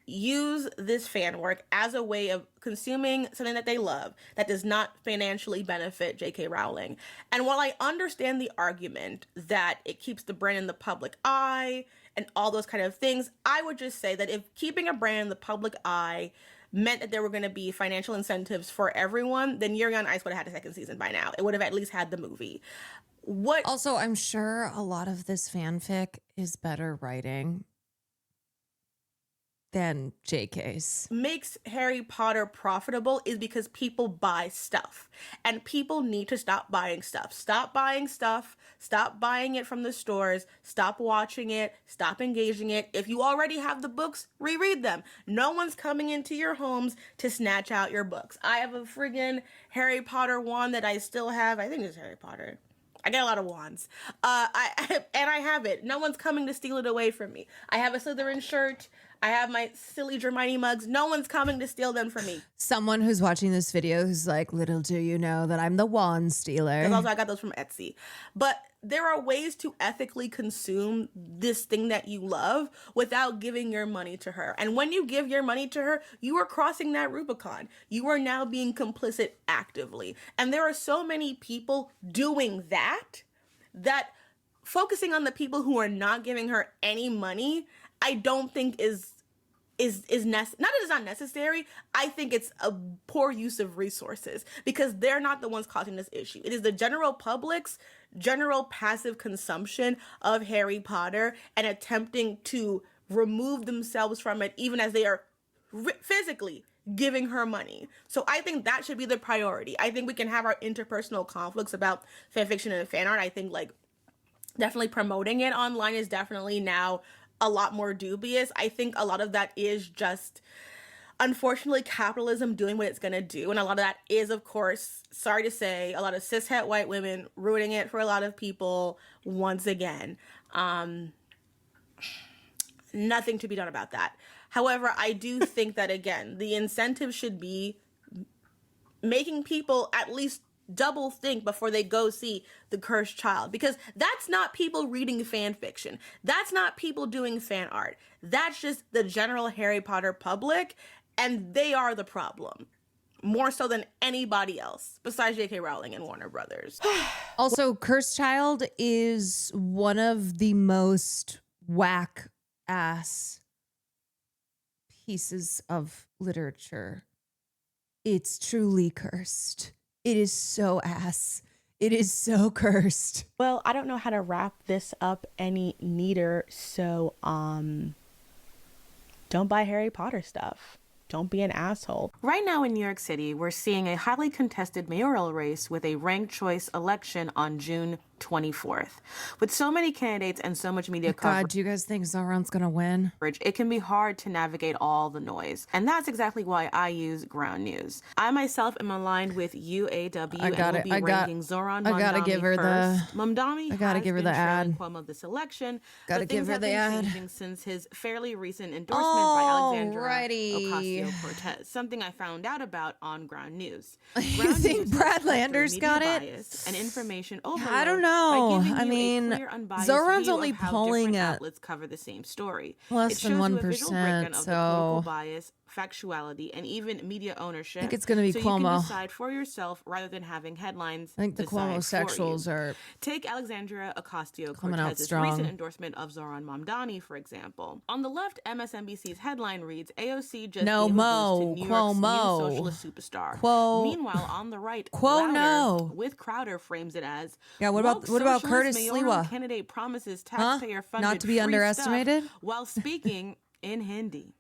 Speaker 4: use this fan work as a way of consuming something that they love that does not financially benefit J.K. Rowling. And while I understand the argument that it keeps the brand in the public eye and all those kind of things, I would just say that if keeping a brand in the public eye meant that there were going to be financial incentives for everyone, then Yuri on Ice would have had a second season by now. It would have at least had the movie.
Speaker 1: Also, I'm sure a lot of this fanfic is better writing than JK's.
Speaker 4: Makes Harry Potter profitable is because people buy stuff, and people need to stop buying stuff. Stop buying stuff. Stop buying it from the stores. Stop watching it. Stop engaging it. If you already have the books, reread them. No one's coming into your homes to snatch out your books. I have a friggin' Harry Potter wand that I still have. I think it's Harry Potter. I got a lot of wands. I have it. No one's coming to steal it away from me. I have a Slytherin shirt. I have my silly Hermione mugs. No one's coming to steal them from me.
Speaker 1: Someone who's watching this video who's like, little do you know that I'm the wand stealer.
Speaker 4: Because also I got those from Etsy. But there are ways to ethically consume this thing that you love without giving your money to her. And when you give your money to her, you are crossing that Rubicon. You are now being complicit actively. And there are so many people doing that focusing on the people who are not giving her any money, I don't think is not that it's not necessary. I think it's a poor use of resources because they're not the ones causing this issue. It is the general public's general passive consumption of Harry Potter and attempting to remove themselves from it, even as they are physically giving her money. So I think that should be the priority. I think we can have our interpersonal conflicts about fanfiction and fan art. I think definitely promoting it online is definitely now a lot more dubious. I think a lot of that is just, unfortunately, capitalism doing what it's going to do. And a lot of that is, of course, sorry to say, a lot of cishet white women ruining it for a lot of people once again. Nothing to be done about that. However, I do think that, again, the incentive should be making people at least double think before they go see The Cursed Child, because that's not people reading fan fiction. That's not people doing fan art. That's just the general Harry Potter public, and they are the problem. More so than anybody else besides J.K. Rowling and Warner Brothers.
Speaker 1: Also, Cursed Child is one of the most whack ass pieces of literature. It's truly cursed. It is so ass. It is so cursed.
Speaker 4: Well, I don't know how to wrap this up any neater, so don't buy Harry Potter stuff. Don't be an asshole. Right now in New York City, we're seeing a highly contested mayoral race with a ranked choice election on June 24th. With so many candidates and so much media coverage,
Speaker 1: God, do you guys think Sauron's gonna win?
Speaker 4: it can be hard to navigate all the noise. And that's exactly why I use Ground News. I myself am aligned with UAW and will be ranking Zoran Mamdani
Speaker 1: gotta give her
Speaker 4: first. Mamdani
Speaker 1: I gotta
Speaker 4: has
Speaker 1: give her
Speaker 4: been
Speaker 1: the
Speaker 4: trailing
Speaker 1: ad.
Speaker 4: Cuomo this election,
Speaker 1: Gotta
Speaker 4: but
Speaker 1: give
Speaker 4: things
Speaker 1: her
Speaker 4: have
Speaker 1: the
Speaker 4: been
Speaker 1: ad.
Speaker 4: changing since his fairly recent endorsement by Alexandra
Speaker 1: Alrighty.
Speaker 4: Ocasio-Cortez, something I found out about on Ground News.
Speaker 1: You think Brad Landers got it?
Speaker 4: And information overload
Speaker 1: I don't know.
Speaker 4: by giving
Speaker 1: I
Speaker 4: you
Speaker 1: mean,
Speaker 4: a clear, unbiased
Speaker 1: Zoran's
Speaker 4: view
Speaker 1: only
Speaker 4: of how
Speaker 1: polling
Speaker 4: different
Speaker 1: at
Speaker 4: outlets cover the same story.
Speaker 1: less
Speaker 4: It
Speaker 1: than
Speaker 4: shows you a visual
Speaker 1: 1%,
Speaker 4: breakdown of the political
Speaker 1: so
Speaker 4: bias, factuality, and even media ownership.
Speaker 1: I think it's gonna be
Speaker 4: so
Speaker 1: Cuomo.
Speaker 4: you can decide for yourself rather than having headlines.
Speaker 1: I think the
Speaker 4: decide for
Speaker 1: Cuomo-sexuals
Speaker 4: you.
Speaker 1: are
Speaker 4: Take Alexandra
Speaker 1: coming out
Speaker 4: Ocasio-Cortez's
Speaker 1: strong.
Speaker 4: recent endorsement of Zoran Mamdani, for example. On the left, MSNBC's headline reads, "AOC just
Speaker 1: No,
Speaker 4: gave a
Speaker 1: Mo.
Speaker 4: boost to New York's
Speaker 1: Cuomo.
Speaker 4: new socialist superstar."
Speaker 1: Quo-
Speaker 4: Meanwhile, on the right,
Speaker 1: Quo
Speaker 4: Louder
Speaker 1: no.
Speaker 4: with Crowder frames it as,
Speaker 1: Yeah, what
Speaker 4: "Woke
Speaker 1: about
Speaker 4: socialist
Speaker 1: Curtis
Speaker 4: mayoral
Speaker 1: Sliwa?
Speaker 4: candidate promises
Speaker 1: Huh?
Speaker 4: taxpayer-funded
Speaker 1: Not to be
Speaker 4: free
Speaker 1: underestimated?
Speaker 4: stuff while speaking in Hindi."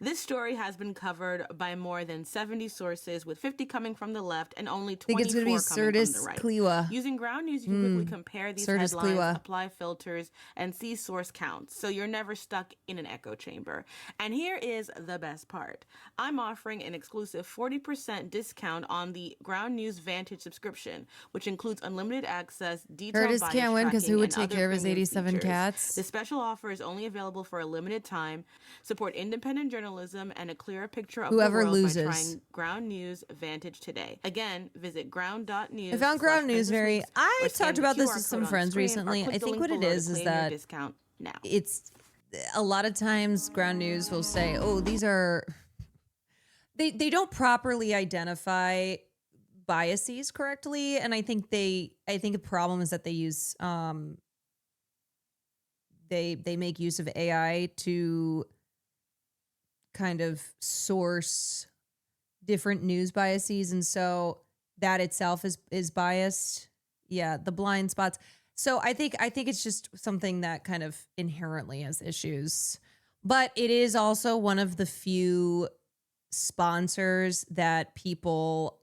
Speaker 4: This story has been covered by more than 70 sources, with 50 coming from the left and only 24
Speaker 1: think it's gonna be
Speaker 4: coming from
Speaker 1: Curtis
Speaker 4: the right.
Speaker 1: Sliwa.
Speaker 4: Using Ground News, you can quickly compare these
Speaker 1: Curtis
Speaker 4: headlines,
Speaker 1: Sliwa.
Speaker 4: apply filters, and see source counts, so you're never stuck in an echo chamber. And here is the best part. I'm offering an exclusive 40% discount on the Ground News Vantage subscription, which includes unlimited access, detailed
Speaker 1: Curtis
Speaker 4: bias
Speaker 1: can't win 'cause
Speaker 4: tracking,
Speaker 1: who would
Speaker 4: and
Speaker 1: take
Speaker 4: other
Speaker 1: care of his
Speaker 4: premium
Speaker 1: 87
Speaker 4: features.
Speaker 1: cats?
Speaker 4: The special offer is only available for a limited time. Support independent journalism and a clearer picture of
Speaker 1: Whoever
Speaker 4: the world
Speaker 1: loses.
Speaker 4: by trying Ground News Vantage today. Again, visit ground.news.
Speaker 1: I found Ground News very. I talked about this with some friends recently. I think what it is that
Speaker 4: discount now.
Speaker 1: it's a lot of times ground news will say, oh, these are, they don't properly identify biases correctly. And I think a problem is that they use, they make use of AI to kind of source different news biases. And so that itself is biased. Yeah. The blind spots. So I think it's just something that kind of inherently has issues, but it is also one of the few sponsors that people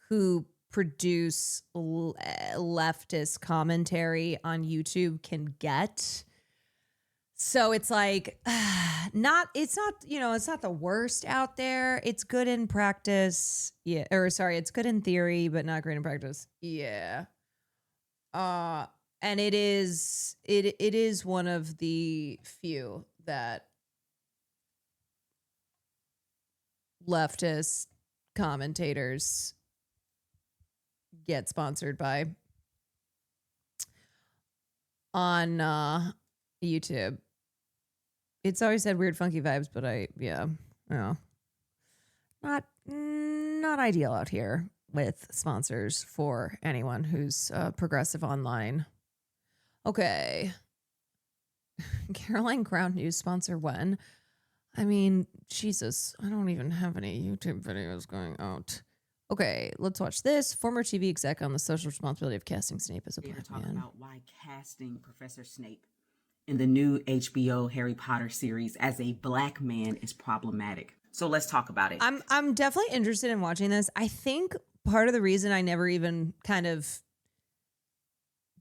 Speaker 1: who produce leftist commentary on YouTube can get. So it's like, it's not the worst out there. It's good in practice. Yeah. Or sorry, it's good in theory, but not great in practice. Yeah. And it is one of the few that leftist commentators get sponsored by on YouTube. It's always had weird funky vibes, but not ideal out here with sponsors for anyone who's progressive online. Okay. Caroline Ground News sponsor when? I mean, Jesus, I don't even have any YouTube videos going out. Okay, let's watch this. Former TV exec on the social responsibility of casting Snape as a black
Speaker 8: talking
Speaker 1: man.
Speaker 8: about why casting Professor Snape in the new HBO Harry Potter series as a black man is problematic. So let's talk about it.
Speaker 1: I'm definitely interested in watching this. I think part of the reason I never even kind of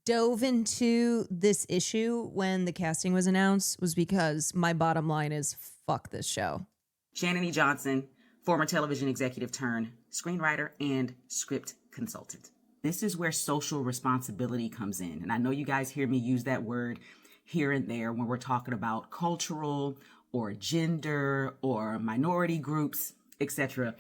Speaker 1: dove into this issue when the casting was announced was because my bottom line is fuck this show.
Speaker 8: Shannon E. Johnson, former television executive turned screenwriter and script consultant. This is where social responsibility comes in. And I know you guys hear me use that word here and there when we're talking about cultural or gender or minority groups, etc.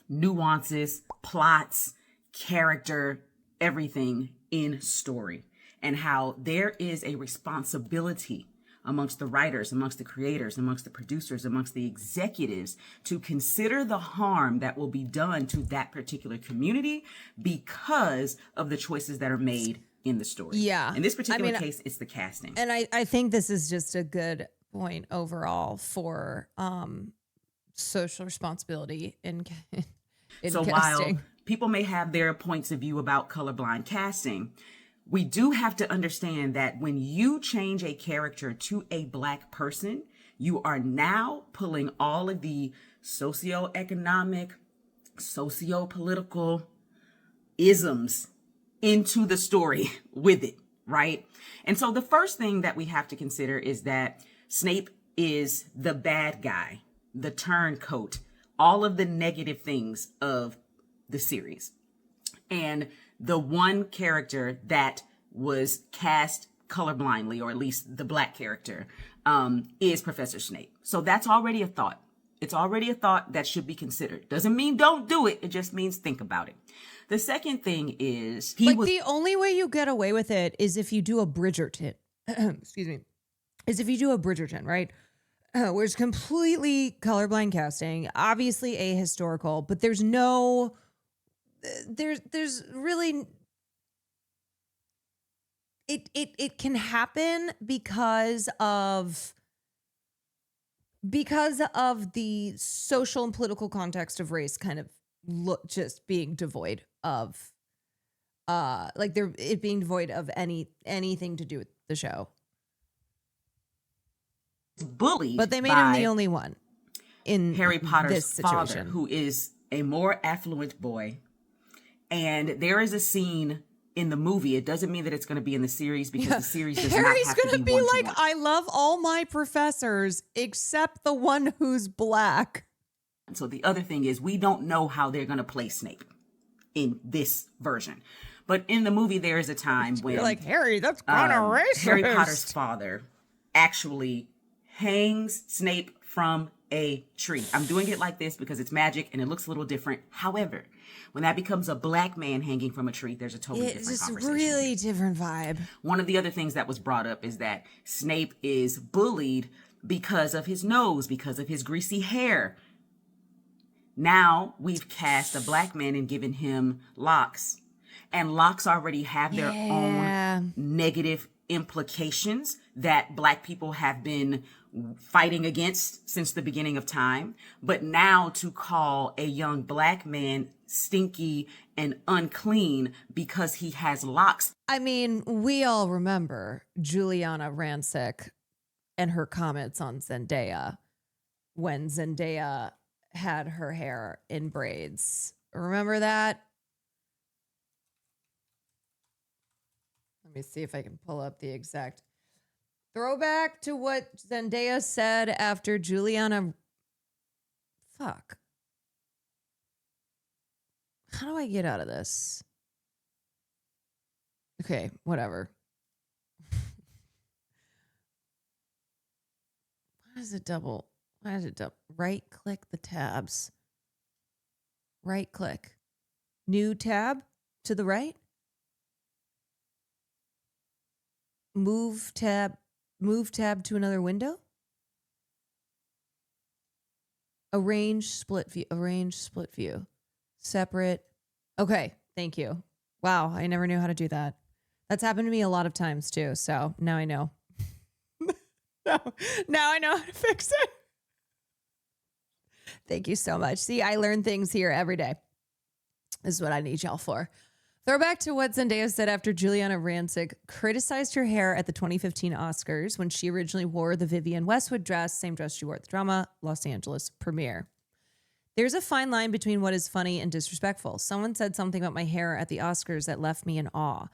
Speaker 8: Nuances, plots, character, everything in story, and how there is a responsibility amongst the writers, amongst the creators, amongst the producers, amongst the executives to consider the harm that will be done to that particular community because of the choices that are made in the story.
Speaker 1: Yeah.
Speaker 8: In this particular case, it's the casting.
Speaker 1: And I think this is just a good point overall for social responsibility in
Speaker 8: so
Speaker 1: casting.
Speaker 8: While people may have their points of view about colorblind casting, we do have to understand that when you change a character to a black person, you are now pulling all of the socioeconomic, socio-political isms into the story with it, right? And so the first thing that we have to consider is that Snape is the bad guy, the turncoat, all of the negative things of the series. And the one character that was cast colorblindly, or at least the black character, is Professor Snape. So that's already a thought. It's already a thought that should be considered. Doesn't mean don't do it. It just means think about it. The second thing is
Speaker 1: the only way you get away with it is if you do a Bridgerton. Excuse me. Is if you do a Bridgerton, right? Where it's completely colorblind casting, obviously ahistorical, but there's really it can happen because of the social and political context of race kind of just being devoid of it being devoid of anything to do with the show.
Speaker 8: Bullied,
Speaker 1: but they made him the only one in
Speaker 8: Harry Potter's
Speaker 1: this situation,
Speaker 8: father, who is a more affluent boy. And there is a scene in the movie. It doesn't mean that it's going to be in the series, because the series does
Speaker 1: Harry's
Speaker 8: not have
Speaker 1: gonna
Speaker 8: to be
Speaker 1: be
Speaker 8: one-to-one.
Speaker 1: like, I love all my professors except the one who's black.
Speaker 8: So the other thing is, we don't know how they're going to play Snape in this version. But in the movie, there is a time when
Speaker 1: you're like, Harry, that's kind of racist.
Speaker 8: Harry Potter's father actually hangs Snape from a tree. I'm doing it like this because it's magic and it looks a little different. However, when that becomes a black man hanging from a tree, there's a totally different
Speaker 1: It's just
Speaker 8: conversation.
Speaker 1: really different vibe.
Speaker 8: One of the other things that was brought up is that Snape is bullied because of his nose, because of his greasy hair. Now we've cast a black man and given him locks. And locks already have their own negative implications that black people have been fighting against since the beginning of time. But now to call a young black man stinky and unclean because he has locks.
Speaker 1: I mean, we all remember Juliana Rancic and her comments on Zendaya when Zendaya had her hair in braids. Remember that? Let me see if I can pull up the exact throwback to what Zendaya said after Juliana. Fuck. How do I get out of this? Okay, whatever. Why does it double? Right click the tabs. Right click. New tab to the right. Move tab to another window. Arrange split view. Separate. Okay, thank you. Wow, I never knew how to do that. That's happened to me a lot of times too, so now I know. Now I know how to fix it. Thank you so much. See, I learn things here every day. This is what I need y'all for. Throwback to what Zendaya said after Juliana Rancic criticized her hair at the 2015 Oscars when she originally wore the Vivienne Westwood dress, same dress she wore at the drama Los Angeles premiere. There's a fine line between what is funny and disrespectful. Someone said something about my hair at the Oscars that left me in awe.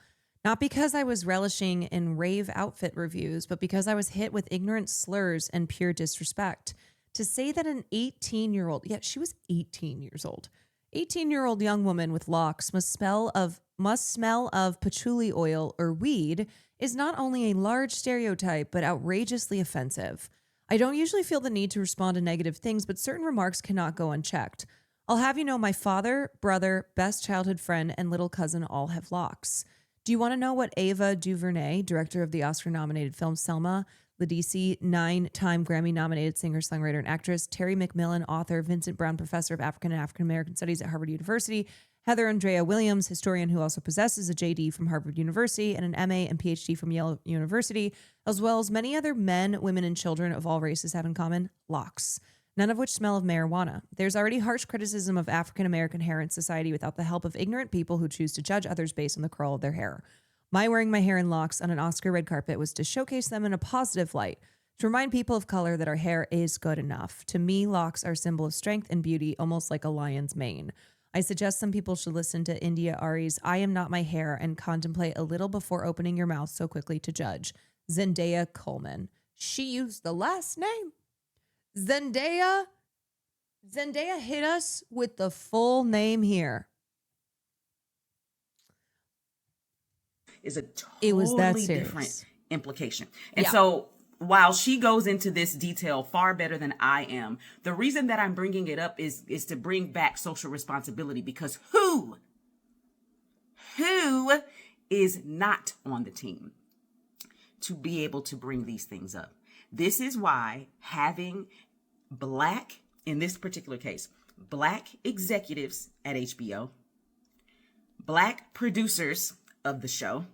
Speaker 1: Not because I was relishing in rave outfit reviews, but because I was hit with ignorant slurs and pure disrespect. To say that an 18-year-old, she was 18 years old, 18-year-old young woman with locks must smell of patchouli oil or weed is not only a large stereotype, but outrageously offensive. I don't usually feel the need to respond to negative things, but certain remarks cannot go unchecked. I'll have you know my father, brother, best childhood friend, and little cousin all have locks. Do you want to know what Ava DuVernay, director of the Oscar-nominated film Selma, Ladisi, 9-time Grammy-nominated singer, songwriter, and actress, Terry McMillan, author, Vincent Brown, professor of African and African-American Studies at Harvard University, Heather Andrea Williams, historian who also possesses a JD from Harvard University and an MA and PhD from Yale University, as well as many other men, women, and children of all races have in common locks, none of which smell of marijuana. There's already harsh criticism of African-American hair in society without the help of ignorant people who choose to judge others based on the curl of their hair. My wearing my hair in locks on an Oscar red carpet was to showcase them in a positive light, to remind people of color that our hair is good enough. To me, locks are a symbol of strength and beauty, almost like a lion's mane. I suggest some people should listen to India Ari's I Am Not My Hair and contemplate a little before opening your mouth so quickly to judge. Zendaya Coleman. She used the last name. Zendaya hit us with the full name here.
Speaker 8: Is a
Speaker 1: It was that
Speaker 8: totally
Speaker 1: serious.
Speaker 8: different implication. And so while she goes into this detail far better than I am, the reason that I'm bringing it up is to bring back social responsibility, because who is not on the team to be able to bring these things up? This is why having black, in this particular case, black executives at HBO, black producers of the show,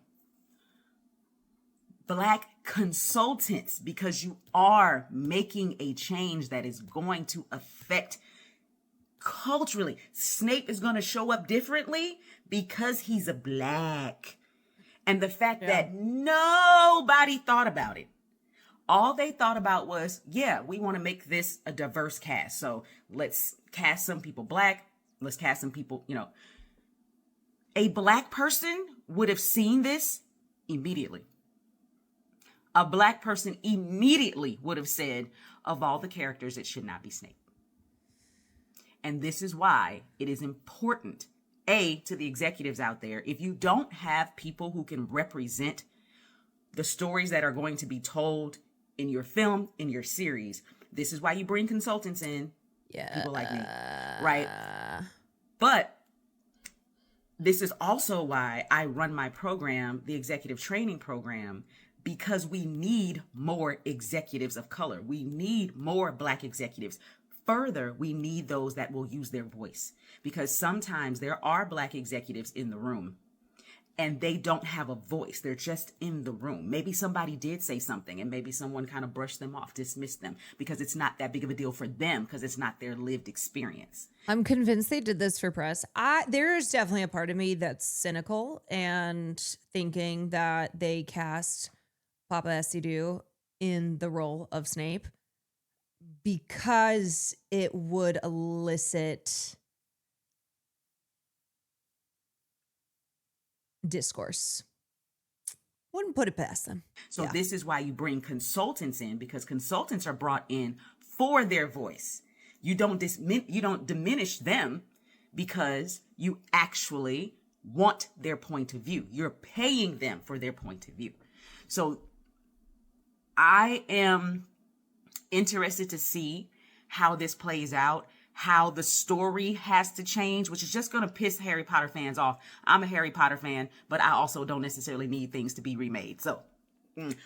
Speaker 8: black consultants, because you are making a change that is going to affect culturally. Snape is going to show up differently because he's a black. And the fact that nobody thought about it. All they thought about was, we want to make this a diverse cast. So let's cast some people black. Let's cast some people, A black person would have seen this immediately. A black person immediately would have said, of all the characters, it should not be Snape. And this is why it is important, to the executives out there, if you don't have people who can represent the stories that are going to be told in your film, in your series, this is why you bring consultants in.
Speaker 1: Yeah.
Speaker 8: People like me, right? But this is also why I run my program, the executive training program, because we need more executives of color. We need more Black executives. Further, we need those that will use their voice, because sometimes there are Black executives in the room and they don't have a voice. They're just in the room. Maybe somebody did say something and maybe someone kind of brushed them off, dismissed them, because it's not that big of a deal for them, because it's not their lived experience.
Speaker 1: I'm convinced they did this for press. There's definitely a part of me that's cynical and thinking that they cast Papa Estidu in the role of Snape because it would elicit discourse. Wouldn't put it past them.
Speaker 8: So this is why you bring consultants in, because consultants are brought in for their voice. You don't diminish them, because you actually want their point of view. You're paying them for their point of view. So I am interested to see how this plays out, how the story has to change, which is just going to piss Harry Potter fans off. I'm a Harry Potter fan, but I also don't necessarily need things to be remade. So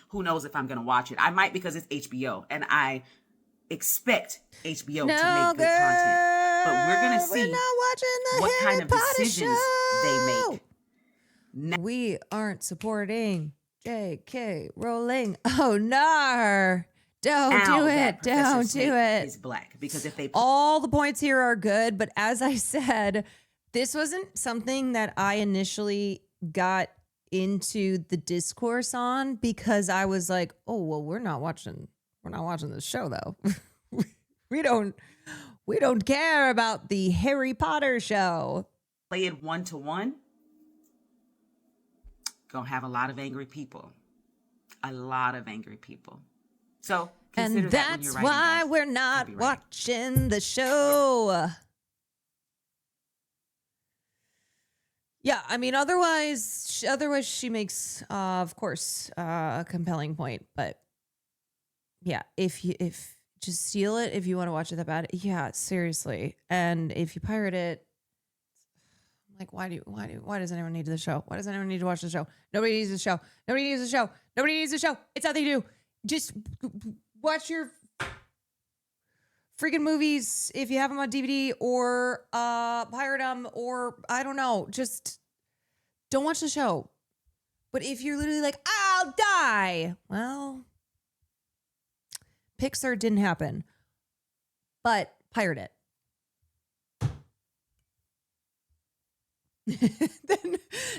Speaker 8: who knows if I'm going to watch it. I might, because it's HBO, and I expect HBO to make good content. But we're going to see what kind of decisions they make.
Speaker 1: We aren't supporting J.K. Rowling. Oh, no. Don't do it. Don't do it.
Speaker 8: Is Black, because if they
Speaker 1: all the points here are good, but as I said, this wasn't something that I initially got into the discourse on, because I was like, oh, well, we're not watching this show though. we don't care about the Harry Potter show.
Speaker 8: Play it 1-to-1, gonna have a lot of angry people. So
Speaker 1: and that's why we're not watching the show. Yeah, I mean, otherwise she makes, of course, a compelling point. But yeah, if just steal it if you want to watch it that bad. Yeah, seriously. And if you pirate it, like, why does anyone need the show? Why does anyone need to watch the show? Nobody needs the show. Nobody needs the show. Nobody needs the show. It's nothing to do. Just watch your freaking movies if you have them on DVD, or pirate them, or I don't know. Just don't watch the show. But if you're literally like, I'll die. Well, Pixar didn't happen. But pirate it.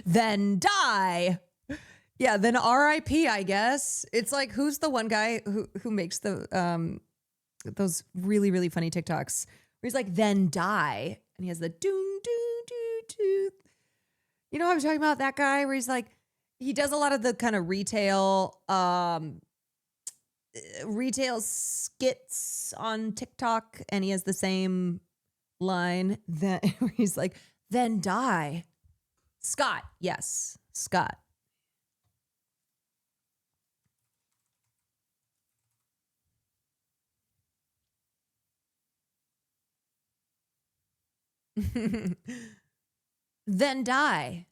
Speaker 1: then die. Yeah, then R.I.P. I guess. It's like, who's the one guy who makes the those really, really funny TikToks where he's like, then die, and he has the doon doon doo doo. You know what I'm talking about? That guy where he's like, he does a lot of the kind of retail skits on TikTok, and he has the same line that where he's like, then die. Scott. Yes, Scott. Then die.